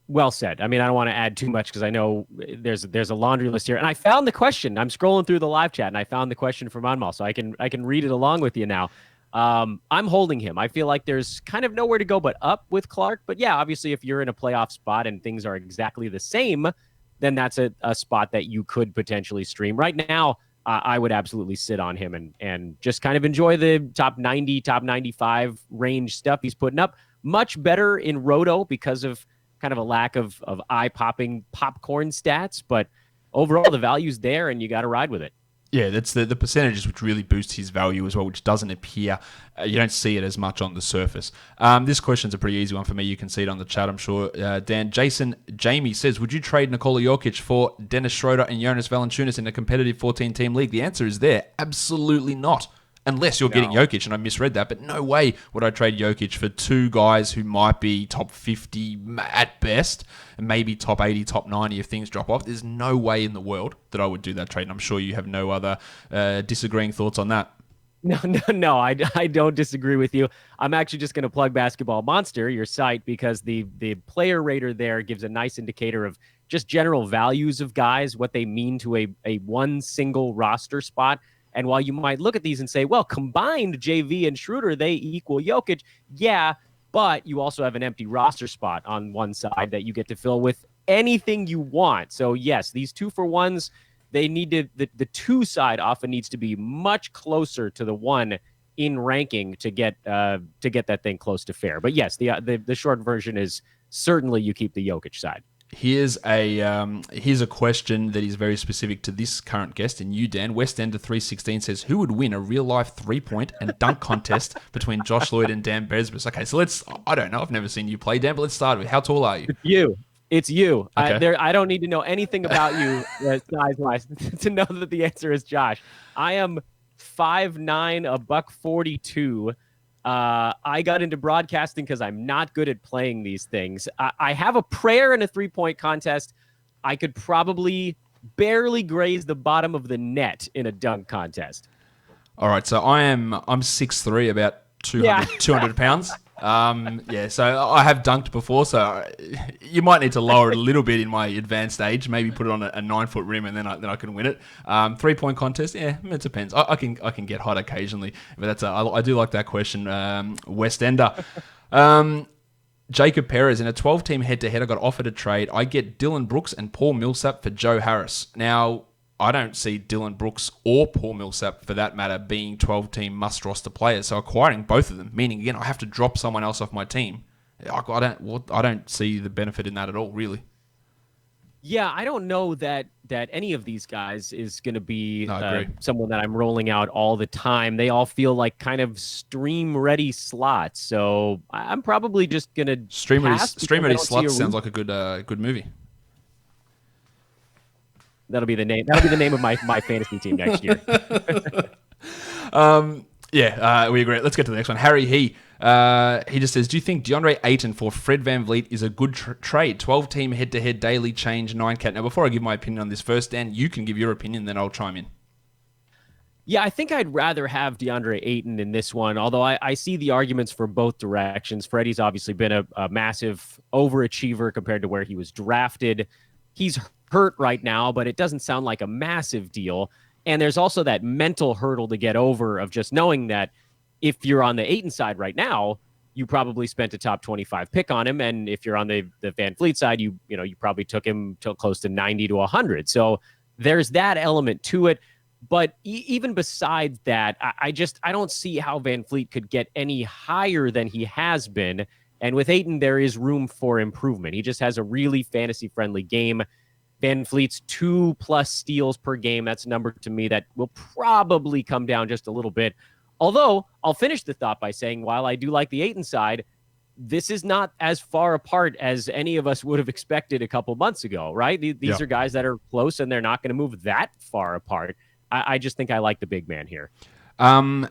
well said. I mean, I don't want to add too much because I know there's a laundry list here. And I found the question. I'm scrolling through the live chat and I found the question from Anmal, so I can read it along with you now. I'm holding him. I feel like there's kind of nowhere to go but up with Clark. But yeah, obviously, if you're in a playoff spot and things are exactly the same, then that's a spot that you could potentially stream. Right now, I would absolutely sit on him and just kind of enjoy the top 90, top 95 range stuff he's putting up. Much better in Roto because of kind of a lack of eye-popping popcorn stats. But overall, the value's there, and you got to ride with it. Yeah, that's the percentages which really boost his value as well, which doesn't appear. You don't see it as much on the surface. This question's a pretty easy one for me. You can see it on the chat, I'm sure. Dan, Jamie says, would you trade Nikola Jokic for Dennis Schroeder and Jonas Valanciunas in a competitive 14-team league? The answer is there. Absolutely not. Unless you're getting Jokic, and I misread that, but no way would I trade Jokic for 2 guys who might be top 50 at best, and maybe top 80, top 90 if things drop off. There's no way in the world that I would do that trade, and I'm sure you have no other disagreeing thoughts on that. No, I don't disagree with you. I'm actually just going to plug Basketball Monster, your site, because the player rater there gives a nice indicator of just general values of guys, what they mean to a one single roster spot. And while you might look at these and say, well, combined JV and Schroeder, they equal Jokic. Yeah, but you also have an empty roster spot on one side that you get to fill with anything you want. So yes, these 2-for-1s, they need to, the 2 side often needs to be much closer to the 1 in ranking to get that thing close to fair. But yes, the short version is certainly you keep the Jokic side. Here's a question that is very specific to this current guest and you, Dan. West Ender 316 says, who would win a real-life 3-point and dunk contest between Josh Lloyd and Dan Besbris? Okay, so I don't know. I've never seen you play, Dan, but let's start with, how tall are you? It's you. Okay. I don't need to know anything about you size-wise to know that the answer is Josh. I am 5'9", $142. I got into broadcasting because I'm not good at playing these things. I have a prayer in a 3-point contest. I could probably barely graze the bottom of the net in a dunk contest. All right, so I'm 6'3", about 200 pounds. So I have dunked before, so you might need to lower it a little bit in my advanced age. Maybe put it on a 9-foot rim, and then I can win it. 3-point contest, yeah, it depends. I can get hot occasionally, but I do like that question. West Ender, Jacob Perez in a 12-team head-to-head. I got offered a trade. I get Dylan Brooks and Paul Millsap for Joe Harris. Now, I don't see Dylan Brooks or Paul Millsap, for that matter, being 12-team must-roster players. So acquiring both of them, meaning, again, I have to drop someone else off my team. I don't see the benefit in that at all, really. Yeah, I don't know that any of these guys is going to be someone that I'm rolling out all the time. They all feel like kind of stream-ready slots. So I'm probably just going to Stream-ready slots sounds like a good movie. That'll be the name. That'll be the name of my fantasy team next year. We agree. Let's get to the next one. Harry He just says, do you think DeAndre Ayton for Fred VanVleet is a good trade? 12-team head-to-head daily change 9-cat. Now, before I give my opinion on this first, Dan, you can give your opinion, then I'll chime in. Yeah, I think I'd rather have DeAndre Ayton in this one, although I see the arguments for both directions. Freddie's obviously been a massive overachiever compared to where he was drafted. He's hurt right now, but it doesn't sound like a massive deal. And there's also that mental hurdle to get over of just knowing that if you're on the Ayton side right now, you probably spent a top 25 pick on him. And if you're on the VanVleet side, you probably took him till close to 90 to 100. So there's that element to it. But even besides that, I don't see how VanVleet could get any higher than he has been. And with Ayton, there is room for improvement. He just has a really fantasy-friendly game. VanVleet's 2+ steals per game. That's a number to me that will probably come down just a little bit. Although, I'll finish the thought by saying, while I do like the Ayton side, this is not as far apart as any of us would have expected a couple months ago, right? These are guys that are close, and they're not going to move that far apart. I just think I like the big man here. I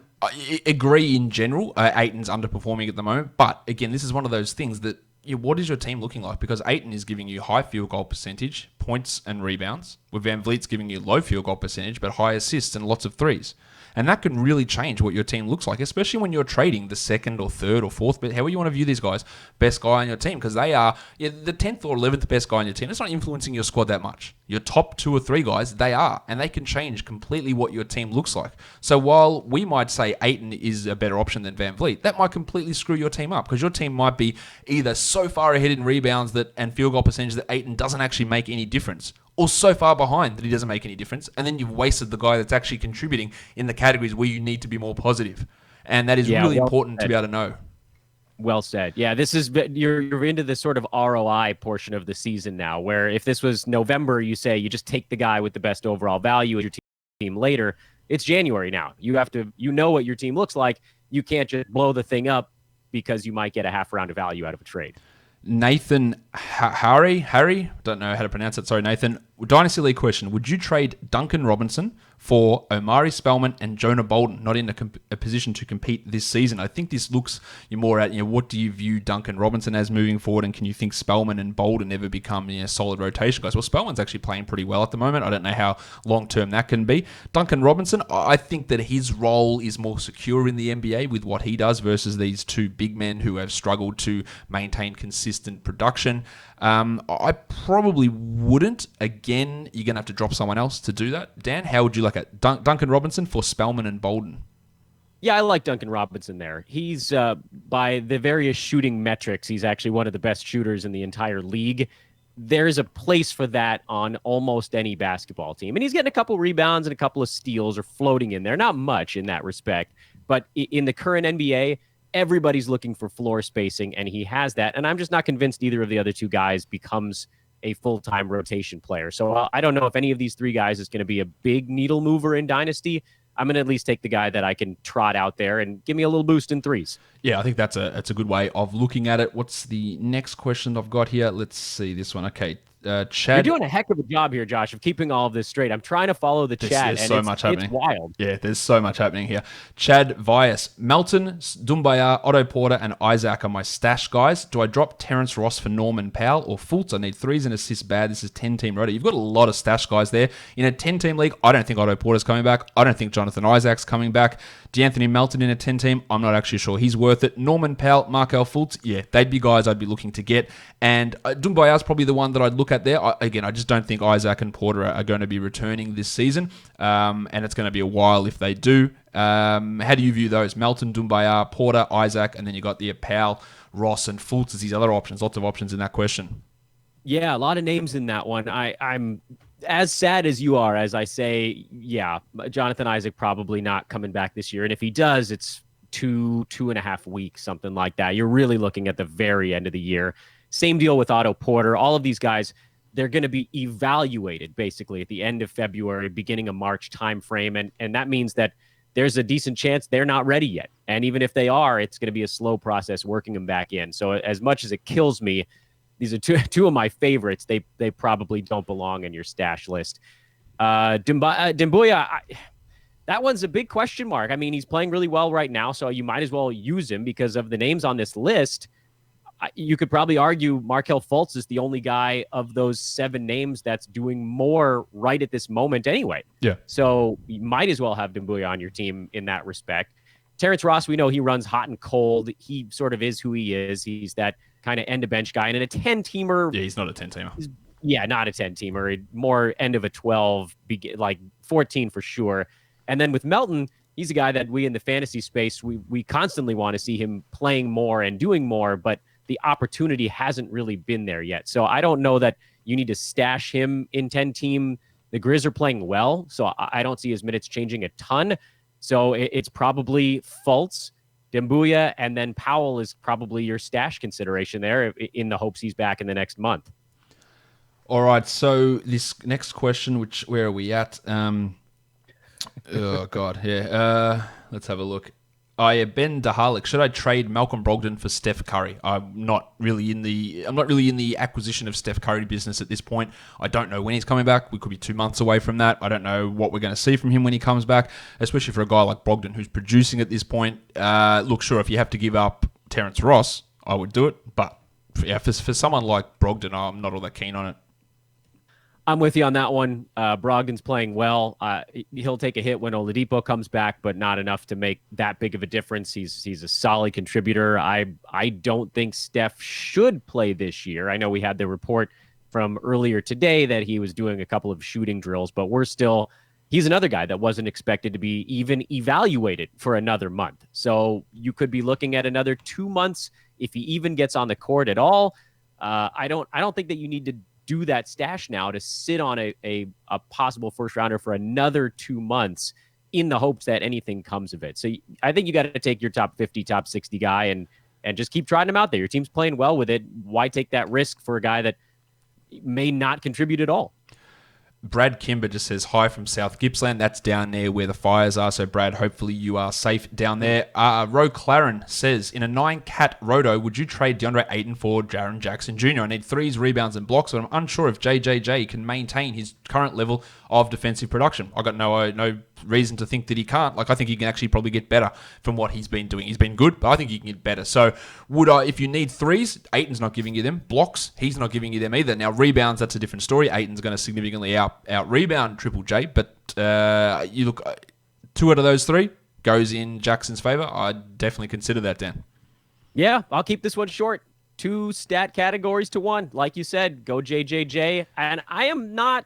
agree in general. Ayton's underperforming at the moment. But, again, this is one of those things that, what is your team looking like? Because Ayton is giving you high field goal percentage, points and rebounds, with VanVleet's giving you low field goal percentage, but high assists and lots of threes. And that can really change what your team looks like, especially when you're trading the second or third or fourth, but however you want to view these guys, best guy on your team, because they are the 10th or 11th best guy on your team. It's not influencing your squad that much. Your top 2 or 3 guys, they are, and they can change completely what your team looks like. So while we might say Ayton is a better option than VanVleet, that might completely screw your team up, because your team might be either so far ahead in rebounds and field goal percentage that Ayton doesn't actually make any difference, or so far behind that he doesn't make any difference, and then you've wasted the guy that's actually contributing in the categories where you need to be more positive. And that is really important to be able to know. Well said. Yeah, this is you're into the sort of ROI portion of the season now, where if this was November, you say you just take the guy with the best overall value as your team later. It's January now. You have to, what your team looks like. You can't just blow the thing up because you might get a half round of value out of a trade. Nathan Harry, don't know how to pronounce it. Sorry, Nathan. Dynasty League question. Would you trade Duncan Robinson for Omari Spellman and Jonah Bolden, not in a position to compete this season? I think this looks more at, what do you view Duncan Robinson as moving forward, and can you think Spellman and Bolden ever become solid rotation guys? Well, Spellman's actually playing pretty well at the moment. I don't know how long-term that can be. Duncan Robinson, I think that his role is more secure in the NBA with what he does versus these 2 big men who have struggled to maintain consistent production. I probably wouldn't. Again, you're going to have to drop someone else to do that. Dan, how would you like it? Duncan Robinson for Spellman and Bolden? Yeah, I like Duncan Robinson there. He's, by the various shooting metrics, he's actually one of the best shooters in the entire league. There's a place for that on almost any basketball team. And he's getting a couple rebounds and a couple of steals or floating in there. Not much in that respect. But in the current NBA, everybody's looking for floor spacing, and he has that. And I'm just not convinced either of the other 2 guys becomes a full-time rotation player. So I don't know if any of these 3 guys is going to be a big needle mover in Dynasty. I'm going to at least take the guy that I can trot out there and give me a little boost in threes. Yeah, I think that's a good way of looking at it. What's the next question I've got here? Let's see this one. Okay. Chad, you're doing a heck of a job here, Josh, of keeping all of this straight. I'm trying to follow the chat. There's so much happening. It's wild. Yeah, there's so much happening here. Chad Vias, Melton, Doumbouya, Otto Porter, and Isaac are my stash guys. Do I drop Terrence Ross for Norman Powell or Fultz? I need threes and assists bad. This is 10-team rotor. You've got a lot of stash guys there. In a 10-team league, I don't think Otto Porter's coming back. I don't think Jonathan Isaac's coming back. DeAnthony Melton in a 10-team, I'm not actually sure he's worth it. Norman Powell, Markel Fultz, yeah, they'd be guys I'd be looking to get. And Doumbouya's probably the one that I'd look at there. I just don't think Isaac and Porter are going to be returning this season, and it's going to be a while if they do. How do you view those? Melton, Doumbouya, Porter, Isaac, and then you got the Powell, Ross, and Fultz as these other options. Lots of options in that question. Yeah, a lot of names in that one. I'm as sad as you are as I say, yeah, Jonathan Isaac probably not coming back this year. And if he does, it's 2.5 weeks, something like that. You're really looking at the very end of the year. Same deal with Otto Porter. All of these guys, they're going to be evaluated basically at the end of February, beginning of March timeframe. And that means that there's a decent chance they're not ready yet. And even if they are, it's going to be a slow process working them back in. So as much as it kills me, these are two of my favorites. They probably don't belong in your stash list. Doumbouya, that one's a big question mark. I mean, he's playing really well right now, so you might as well use him because of the names on this list. You could probably argue Markel Fultz is the only guy of those 7 names that's doing more right at this moment anyway. Yeah. So you might as well have Doumbouya on your team in that respect. Terrence Ross, we know he runs hot and cold. He sort of is who he is. He's that kind of end-of-bench guy. And in a 10-teamer... Yeah, he's not a 10-teamer. Yeah, not a 10 teamer, more end of a 12, like 14 for sure. And then with Melton, he's a guy that we in the fantasy space, we constantly want to see him playing more and doing more, but the opportunity hasn't really been there yet. So I don't know that you need to stash him in 10 team. The Grizz are playing well, so I don't see his minutes changing a ton. So it's probably Fultz, Doumbouya, and then Powell is probably your stash consideration there in the hopes he's back in the next month. All right, so this next question, where are we at? Oh God, yeah. Let's have a look. Ben Dahalik, should I trade Malcolm Brogdon for Steph Curry? I'm not really in the acquisition of Steph Curry business at this point. I don't know when he's coming back. We could be 2 months away from that. I don't know what we're going to see from him when he comes back, especially for a guy like Brogdon who's producing at this point. Look, sure, if you have to give up Terrence Ross, I would do it. But yeah, for someone like Brogdon, I'm not all that keen on it. I'm with you on that one. Brogdon's playing well. He'll take a hit when Oladipo comes back, but not enough to make that big of a difference. He's a solid contributor. I don't think Steph should play this year. I know we had the report from earlier today that he was doing a couple of shooting drills, but he's another guy that wasn't expected to be even evaluated for another month. So you could be looking at another 2 months if he even gets on the court at all. I don't think that you need to do that stash now to sit on a possible first rounder for another 2 months in the hopes that anything comes of it. So I think you got to take your top 50, top 60 guy and just keep trotting him out there. Your team's playing well with it. Why take that risk for a guy that may not contribute at all? Brad Kimber just says hi from South Gippsland. That's down there where the fires are. So, Brad, hopefully you are safe down there. Ro Claren says, in a 9-cat roto, would you trade DeAndre Ayton for Jaren Jackson Jr.? I need threes, rebounds, and blocks, but I'm unsure if JJJ can maintain his current level of defensive production. I got no reason to think that he can't. I think he can actually probably get better from what he's been doing. He's been good, but I think he can get better. So if you need threes, Ayton's not giving you them. Blocks, he's not giving you them either. Now, rebounds, that's a different story. Ayton's going to significantly out rebound Triple J, but you look, 2 out of those 3 goes in Jackson's favor. I'd definitely consider that, Dan. Yeah, I'll keep this one short. 2 stat categories to 1. Like you said, go JJJ. And I am not,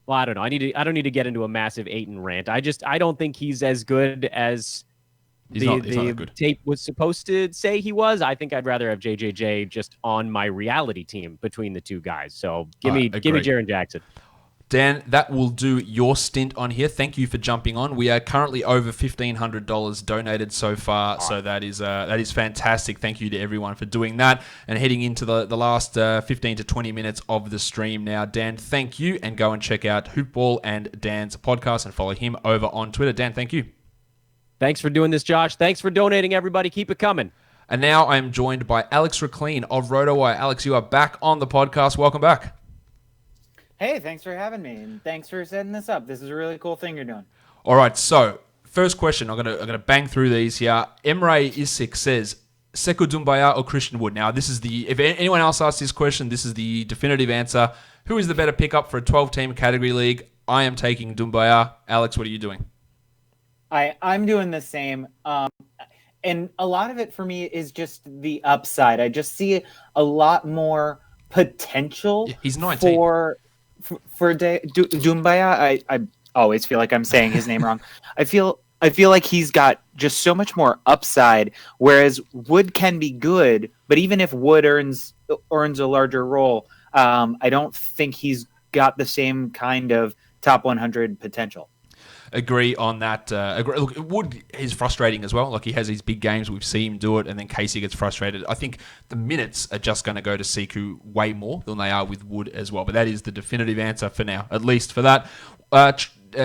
well, I don't know. I don't need to get into a massive Ayton rant. I don't think he's as good as the tape was supposed to say he was. I think I'd rather have JJJ just on my reality team between the 2 guys. So give me Jaren Jackson. Dan, that will do your stint on here. Thank you for jumping on. We are currently over $1,500 donated so far, so that is fantastic. Thank you to everyone for doing that. And heading into the last 15 to 20 minutes of the stream now. Dan, thank you, and go and check out Hoopball and Dan's podcast and follow him over on Twitter. Dan, thank you. Thanks for doing this, Josh. Thanks for donating, everybody. Keep it coming. And now I am joined by Alex Reclean of RotoWire. Alex, you are back on the podcast. Welcome back. Hey, thanks for having me, and thanks for setting this up. This is a really cool thing you're doing. All right, so first question. I'm gonna bang through these here. Emre Isik says, Sekou Doumbouya or Christian Wood? Now, this is if anyone else asks this question, this is the definitive answer. Who is the better pickup for a 12-team category league? I am taking Doumbouya. Alex, what are you doing? I'm doing the same. And a lot of it for me is just the upside. I just see a lot more potential. Yeah, he's 19. For Doumbouya. I always feel like I'm saying his name wrong. I feel like he's got just so much more upside, whereas Wood can be good, but even if Wood earns a larger role, I don't think he's got the same kind of top 100 potential. Agree on that. Look, Wood is frustrating as well. Like, he has these big games. We've seen him do it, and then Casey gets frustrated. I think the minutes are just going to go to Sekou way more than they are with Wood as well. But that is the definitive answer for now, at least for that.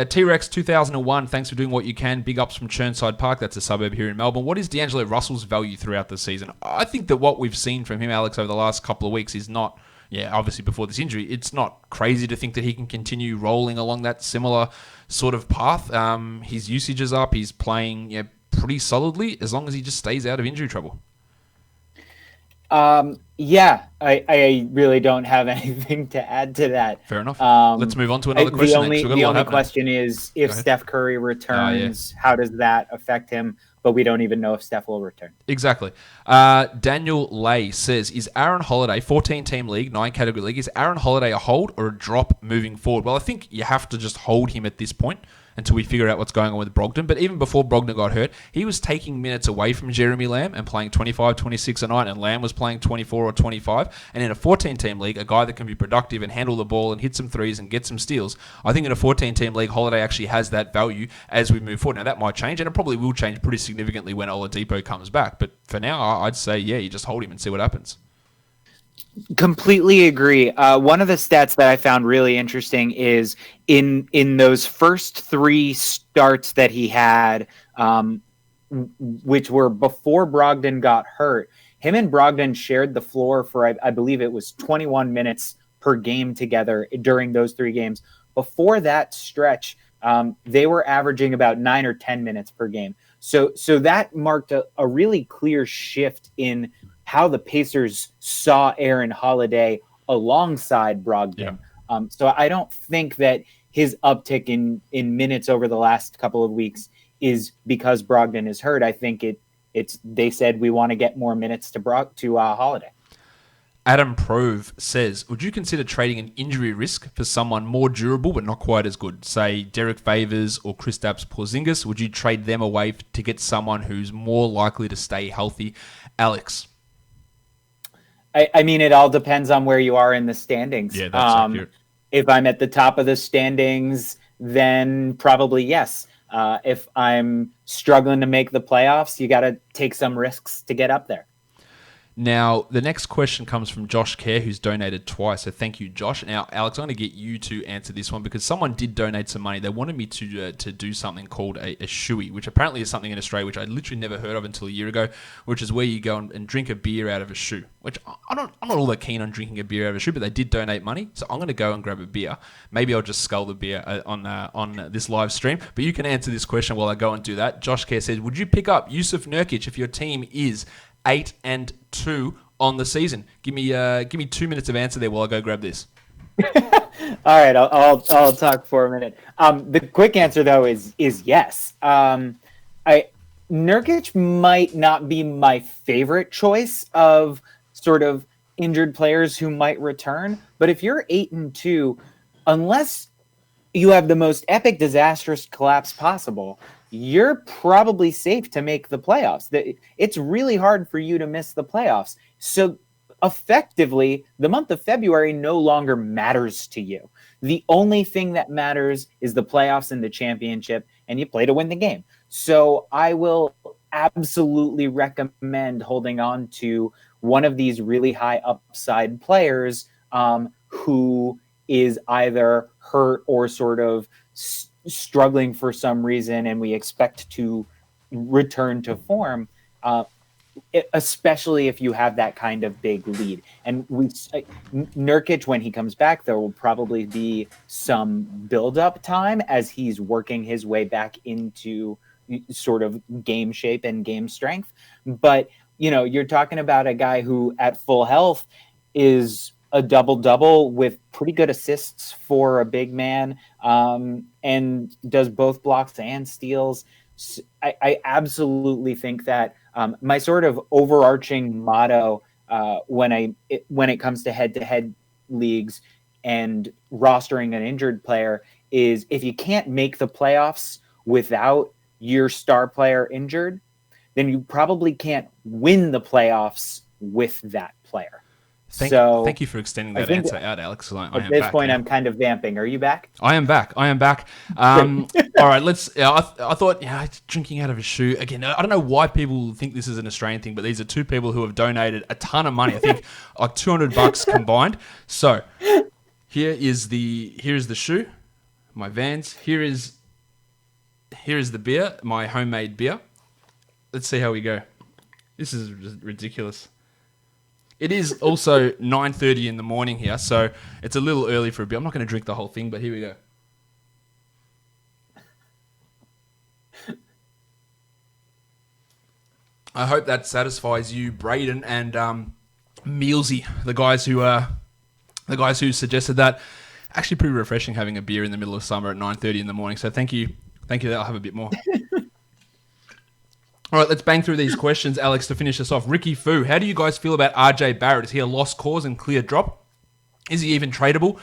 T-Rex 2001, thanks for doing what you can. Big ups from Churnside Park. That's a suburb here in Melbourne. What is D'Angelo Russell's value throughout the season? I think that what we've seen from him, Alex, over the last couple of weeks is not... Yeah, obviously before this injury, it's not crazy to think that he can continue rolling along that similar sort of path. His usage is up. He's playing pretty solidly as long as he just stays out of injury trouble. Yeah, I really don't have anything to add to that. Fair enough. Let's move on to another question. The only question is if Steph Curry returns, how does that affect him? but we don't even know if Steph will return. Exactly. Daniel Lay says, is Aaron Holiday, 14-team league, 9-category league, is Aaron Holiday a hold or a drop moving forward? Well, I think you have to just hold him at this point until we figure out what's going on with Brogdon. But even before Brogdon got hurt, he was taking minutes away from Jeremy Lamb and playing 25, 26 a night, and Lamb was playing 24 or 25. And in a 14-team league, a guy that can be productive and handle the ball and hit some threes and get some steals, I think in a 14-team league, Holiday actually has that value as we move forward. Now, that might change, and it probably will change pretty significantly when Oladipo comes back. But for now, I'd say, yeah, you just hold him and see what happens. Completely agree. One of the stats that I found really interesting is in those first 3 starts that he had, which were before Brogdon got hurt, him and Brogdon shared the floor for, I believe it was 21 minutes per game together during those 3 games. Before that stretch, they were averaging about 9 or 10 minutes per game. So that marked a really clear shift in how the Pacers saw Aaron Holiday alongside Brogdon. Yeah. So I don't think that his uptick in minutes over the last couple of weeks is because Brogdon is hurt. I think it's they said we want to get more minutes to Holiday. Adam Prove says, would you consider trading an injury risk for someone more durable but not quite as good? Say Derek Favors or Kristaps Porzingis. Would you trade them away to get someone who's more likely to stay healthy? Alex? I mean, it all depends on where you are in the standings. Yeah, that's accurate. If I'm at the top of the standings, then probably yes. If I'm struggling to make the playoffs, you got to take some risks to get up there. Now, the next question comes from Josh Kerr, who's donated twice. So thank you, Josh. Now, Alex, I'm going to get you to answer this one because someone did donate some money. They wanted me to do something called a Shoey, which apparently is something in Australia which I literally never heard of until a year ago, which is where you go and drink a beer out of a shoe, which I'm not all that keen on drinking a beer out of a shoe, but they did donate money. So I'm going to go and grab a beer. Maybe I'll just scull the beer on this live stream, but you can answer this question while I go and do that. Josh Kerr says, would you pick up Yusuf Nurkic if your team is 8-2 on the season? Give me 2 minutes of answer there while I go grab this. All right, I'll talk for a minute. The quick answer though is yes. Nurkic might not be my favorite choice of sort of injured players who might return, but if you're 8-2, unless you have the most epic disastrous collapse possible, you're probably safe to make the playoffs. It's really hard for you to miss the playoffs. So effectively, the month of February no longer matters to you. The only thing that matters is the playoffs and the championship, and you play to win the game. So I will absolutely recommend holding on to one of these really high upside players who is either hurt or sort of struggling for some reason, and we expect to return to form, especially if you have that kind of big lead. And Nurkic, when he comes back, there will probably be some build-up time as he's working his way back into sort of game shape and game strength. But, you're talking about a guy who at full health is a double-double with pretty good assists for a big man, and does both blocks and steals. I absolutely think that my sort of overarching motto when it comes to head-to-head leagues and rostering an injured player is if you can't make the playoffs without your star player injured, then you probably can't win the playoffs with that player. Thank you for extending that answer out, Alex. At this point, I'm kind of vamping. Are you back? I am back. All right, let's. I thought, drinking out of a shoe again. I don't know why people think this is an Australian thing, but these are two people who have donated a ton of money. I think like $200 combined. So here is the shoe, my Vans. Here is the beer, my homemade beer. Let's see how we go. This is just ridiculous. It is also 9:30 in the morning here, so it's a little early for a beer. I'm not going to drink the whole thing, but here we go. I hope that satisfies you, Braden and Mealsy, the guys who suggested that. Actually, pretty refreshing having a beer in the middle of summer at 9:30 in the morning. So thank you. I'll have a bit more. All right, let's bang through these questions, Alex, to finish us off. Ricky Fu, how do you guys feel about RJ Barrett? Is he a lost cause and clear drop? Is he even tradable?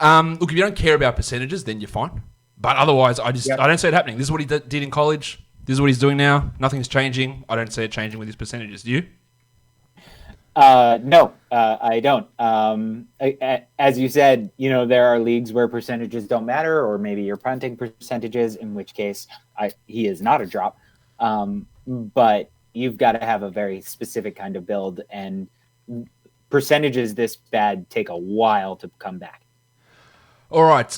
Look, if you don't care about percentages, then you're fine. But otherwise, I don't see it happening. This is what he did in college. This is what he's doing now. Nothing's changing. I don't see it changing with his percentages. Do you? No, I don't. As you said, there are leagues where percentages don't matter, or maybe you're punting percentages, in which case he is not a drop. But you've got to have a very specific kind of build, and percentages this bad take a while to come back. All right,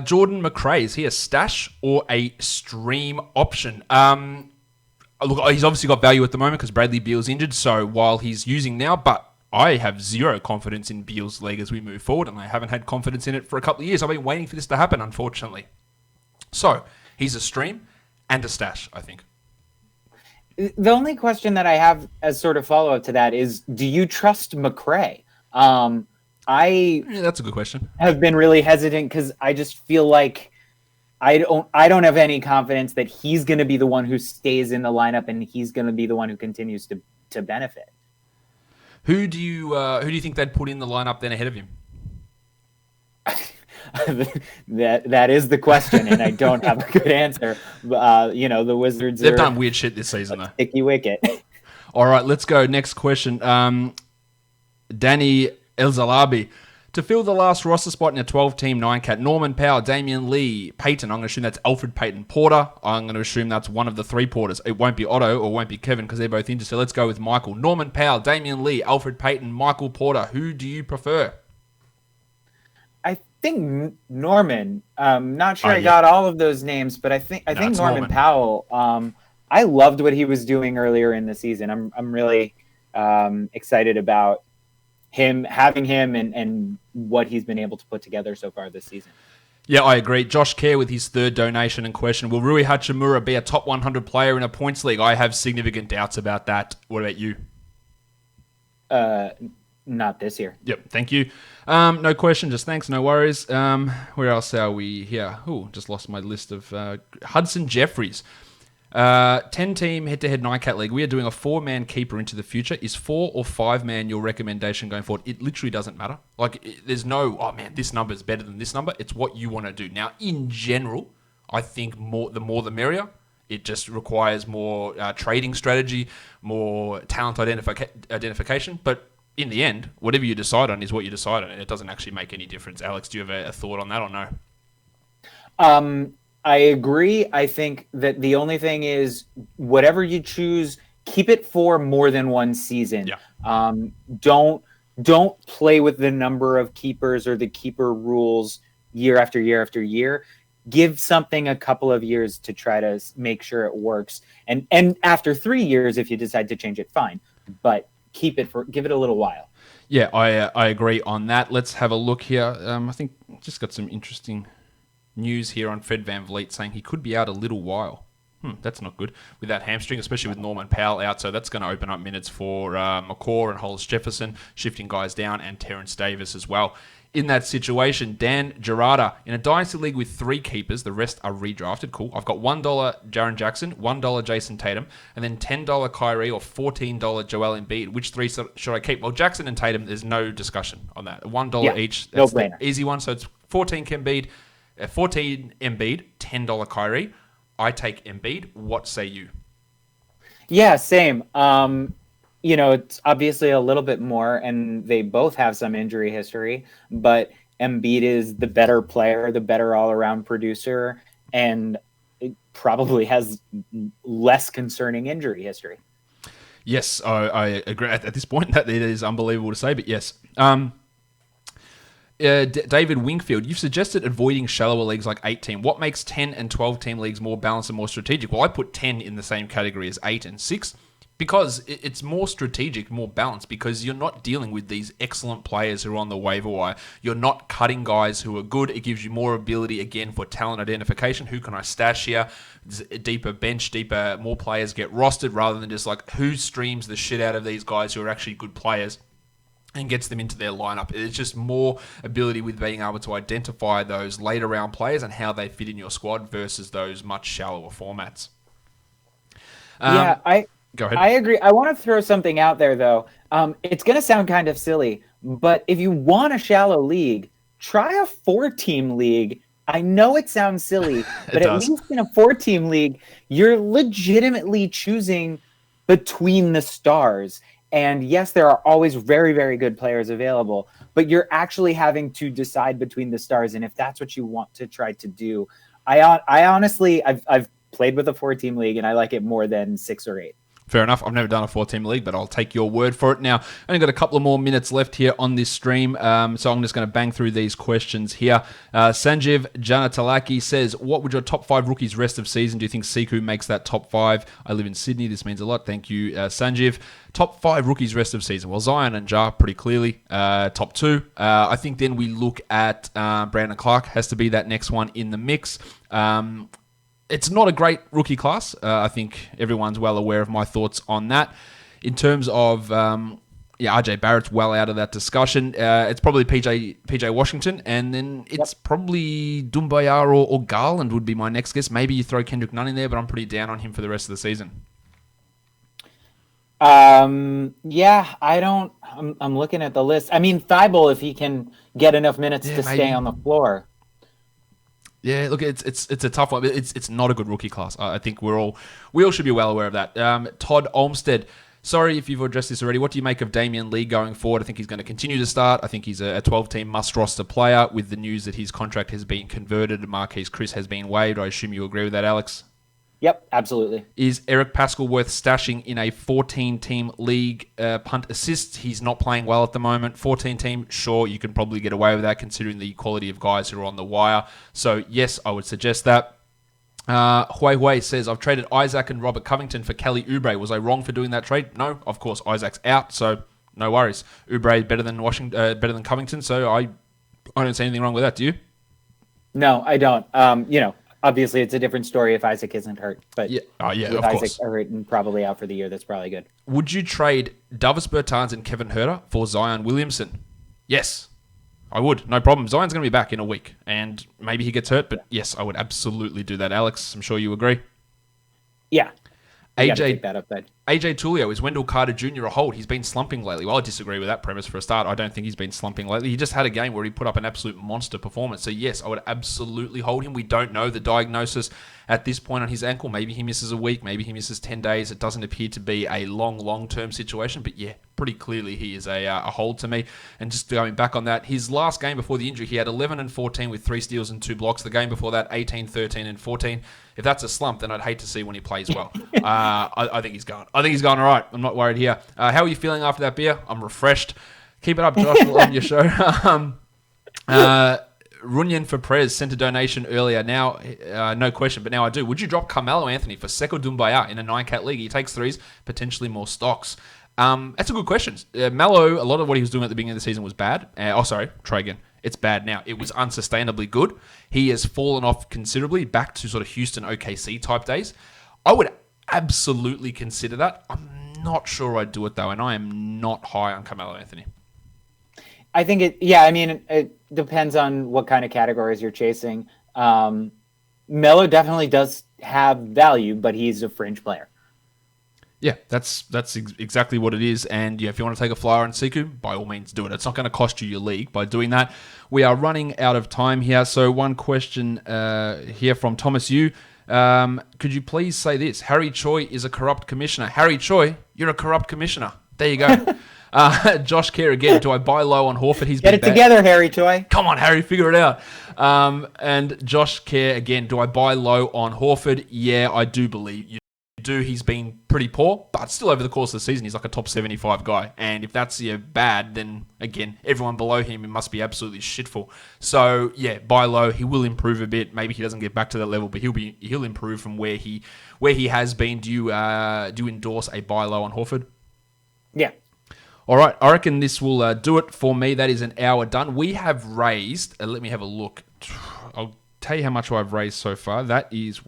Jordan McRae, is he a stash or a stream option? Look, he's obviously got value at the moment because Bradley Beal's injured, so while he's using now, but I have zero confidence in Beal's league as we move forward, and I haven't had confidence in it for a couple of years. I've been waiting for this to happen, unfortunately. So, he's a stream and a stash, I think. The only question that I have as sort of follow-up to that is, do you trust McRae? That's a good question. Have been really hesitant because I just feel like I don't have any confidence that he's going to be the one who stays in the lineup and he's going to be the one who continues to benefit. Who do you think they'd put in the lineup then ahead of him? that is the question, and I don't have a good answer. The Wizards, they've done weird shit this season, though. Sticky wicket. All right, let's go. Next question. Danny Elzalabi. To fill the last roster spot in a 12-team 9-cat, Norman Powell, Damion Lee, Payton. I'm going to assume that's Alfred Payton Porter. I'm going to assume that's one of the three Porters. It won't be Otto or won't be Kevin because they're both injured. So let's go with Michael. Norman Powell, Damion Lee, Alfred Payton, Michael Porter. Who do you prefer? I think Norman. Not sure I got all of those names, but I think Norman Powell. I loved what he was doing earlier in the season. I'm really excited about having him and what he's been able to put together so far this season. Yeah, I agree. Josh Kerr with his third donation and question. Will Rui Hachimura be a top 100 player in a points league? I have significant doubts about that. What about you? Not this year. Yep, thank you. No question, just thanks, no worries. Where else are we here? Oh, just lost my list of Hudson Jeffries. 10-team head-to-head 9-cat league. We are doing a 4-man keeper into the future. Is 4 or 5-man your recommendation going forward? It literally doesn't matter. There's no, oh man, this number is better than this number. It's what you want to do. Now, in general, I think the more the merrier. It just requires more trading strategy, more talent identification. But in the end, whatever you decide on is what you decide on, and it doesn't actually make any difference. Alex, do you have a thought on that or no? I agree. I think that the only thing is whatever you choose, keep it for more than one season. Yeah. Don't play with the number of keepers or the keeper rules year after year after year. Give something a couple of years to try to make sure it works. And after 3 years, if you decide to change it, fine. But give it a little while. Yeah, I agree on that. Let's have a look here. I think just got some interesting news here on Fred VanVleet saying he could be out a little while. That's not good with that hamstring, especially with Norman Powell out. So that's going to open up minutes for McCaw and Hollis Jefferson, shifting guys down, and Terrence Davis as well. In that situation, Dan Gerarda, in a dynasty league with 3 keepers, the rest are redrafted. Cool. I've got $1 Jaren Jackson, $1 Jason Tatum, and then $10 Kyrie or $14 Joel Embiid. Which 3 should I keep? Well, Jackson and Tatum, there's no discussion on that. $1 each. That's the easy one. So it's 14 Embiid, $10 Kyrie. I take Embiid. What say you? Yeah, same. It's obviously a little bit more, and they both have some injury history, but Embiid is the better player, the better all-around producer, and it probably has less concerning injury history. Yes, I agree. At this point, that it is unbelievable to say, but yes. David Wingfield, you've suggested avoiding shallower leagues like 8-team. What makes 10 and 12-team leagues more balanced and more strategic? Well, I put 10 in the same category as 8 and 6 because it's more strategic, more balanced, because you're not dealing with these excellent players who are on the waiver wire. You're not cutting guys who are good. It gives you more ability, again, for talent identification. Who can I stash here? Deeper bench, more players get rostered rather than just who streams the shit out of these guys who are actually good players and gets them into their lineup. It's just more ability with being able to identify those later round players and how they fit in your squad versus those much shallower formats. Go ahead. I agree. I want to throw something out there, though. It's going to sound kind of silly, but if you want a shallow league, try a 4-team league. I know it sounds silly, but at least in a 4-team league, you're legitimately choosing between the stars. And yes, there are always very, very good players available, but you're actually having to decide between the stars. And if that's what you want to try to do, I honestly, I've played with a 4-team league and I like it more than 6 or 8. Fair enough. I've never done a 4-team league, but I'll take your word for it. Now, only got a couple of more minutes left here on this stream, so I'm just going to bang through these questions here. Sanjeev Janatalaki says, what would your top 5 rookies rest of season? Do you think Sekou makes that top 5? I live in Sydney. This means a lot. Thank you, Sanjeev. Top 5 rookies rest of season. Well, Zion and Ja pretty clearly. Top 2. I think then we look at Brandon Clark has to be that next one in the mix. It's not a great rookie class. I think everyone's well aware of my thoughts on that. In terms of, RJ Barrett's well out of that discussion. It's probably PJ Washington, and then it's probably Doumbouya or Garland would be my next guess. Maybe you throw Kendrick Nunn in there, but I'm pretty down on him for the rest of the season. I'm looking at the list. I mean, Thibault, if he can get enough minutes to stay on the floor. Yeah, look, it's a tough one. It's not a good rookie class. I think we all should be well aware of that. Todd Olmsted, sorry if you've addressed this already. What do you make of Damion Lee going forward? I think he's going to continue to start. I think he's a 12-team must-roster player with the news that his contract has been converted and Marquise Chris has been waived. I assume you agree with that, Alex? Yep, absolutely. Is Eric Paschall worth stashing in a 14-team league punt assists? He's not playing well at the moment. 14-team, sure, you can probably get away with that considering the quality of guys who are on the wire. So, yes, I would suggest that. Hui says, I've traded Isaac and Robert Covington for Kelly Oubre. Was I wrong for doing that trade? No, of course, Isaac's out, so no worries. Oubre better than Covington, so I don't see anything wrong with that, do you? No, I don't. Obviously, it's a different story if Isaac isn't hurt. But with of Isaac course. hurt and probably out for the year, that's probably good. Would you trade Davis Bertans and Kevin Huerter for Zion Williamson? Yes, I would. No problem. Zion's going to be back in a week, and maybe he gets hurt, but yes, I would absolutely do that. Alex, I'm sure you agree. Yeah. AJ Tulio, is Wendell Carter Jr. a hold? He's been slumping lately. Well, I disagree with that premise for a start. I don't think he's been slumping lately. He just had a game where he put up an absolute monster performance. So, yes, I would absolutely hold him. We don't know the diagnosis at this point on his ankle. Maybe he misses a week. Maybe he misses 10 days. It doesn't appear to be a long-term situation. But, yeah, pretty clearly he is a hold to me. And just going back on that, his last game before the injury, he had 11 and 14 with 3 steals and 2 blocks. The game before that, 18, 13, and 14. If that's a slump, then I'd hate to see when he plays well. I think he's gone. I think he's gone all right. I'm not worried here. How are you feeling after that beer? I'm refreshed. Keep it up, Josh. Love your show. Runyon for Prez sent a donation earlier. Now, no question, but now I do. Would you drop Carmelo Anthony for Sekou Doumbouya in a 9-cat league? He takes threes, potentially more stocks. That's a good question. Melo, a lot of what he was doing at the beginning of the season was bad. Try again. It's bad now. It was unsustainably good. He has fallen off considerably back to sort of Houston OKC type days. I would absolutely consider that. I'm not sure I'd do it though, and I am not high on Carmelo Anthony. I think it depends on what kind of categories you're chasing. Melo definitely does have value, but he's a fringe player. Yeah, that's exactly what it is. And yeah, if you want to take a flyer on Sekou, by all means do it. It's not going to cost you your league by doing that. We are running out of time here. So one question here from Thomas Yu. Could you please say this? Harry Choi is a corrupt commissioner. Harry Choi, you're a corrupt commissioner. There you go. Josh Kerr again. Do I buy low on Horford? He's Get it together, Harry Choi. Come on, Harry, figure it out. And Josh Kerr again. Do I buy low on Horford? Yeah, I do believe you do. He's been pretty poor, but still over the course of the season, he's like a top 75 guy. And if that's bad, then again, everyone below him, it must be absolutely shitful. So yeah, buy low. He will improve a bit. Maybe he doesn't get back to that level, but he'll improve from where he has been. Do you endorse a buy low on Horford? Yeah. All right, I reckon this will do it for me. That is an hour done. We have raised, let me have a look. I'll tell you how much I've raised so far. That is,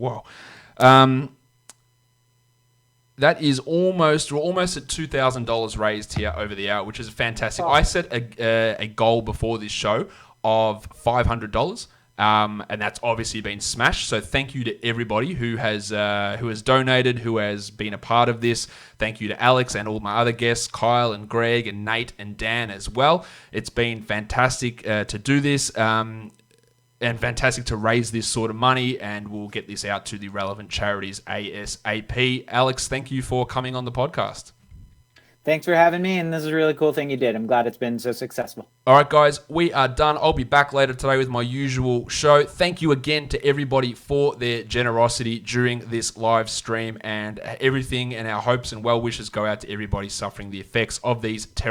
that is almost at $2,000 raised here over the hour, which is fantastic. I set a goal before this show of $500. and that's obviously been smashed. So thank you to everybody who has donated, who has been a part of this. Thank you to Alex and all my other guests, Kyle and Greg and Nate and Dan as well. It's been fantastic to do this. And fantastic to raise this sort of money, and we'll get this out to the relevant charities ASAP. Alex, thank you for coming on the podcast. Thanks for having me, and this is a really cool thing you did. I'm glad it's been so successful. All right, guys, we are done. I'll be back later today with my usual show. Thank you again to everybody for their generosity during this live stream, and everything, and our hopes and well wishes go out to everybody suffering the effects of these terrible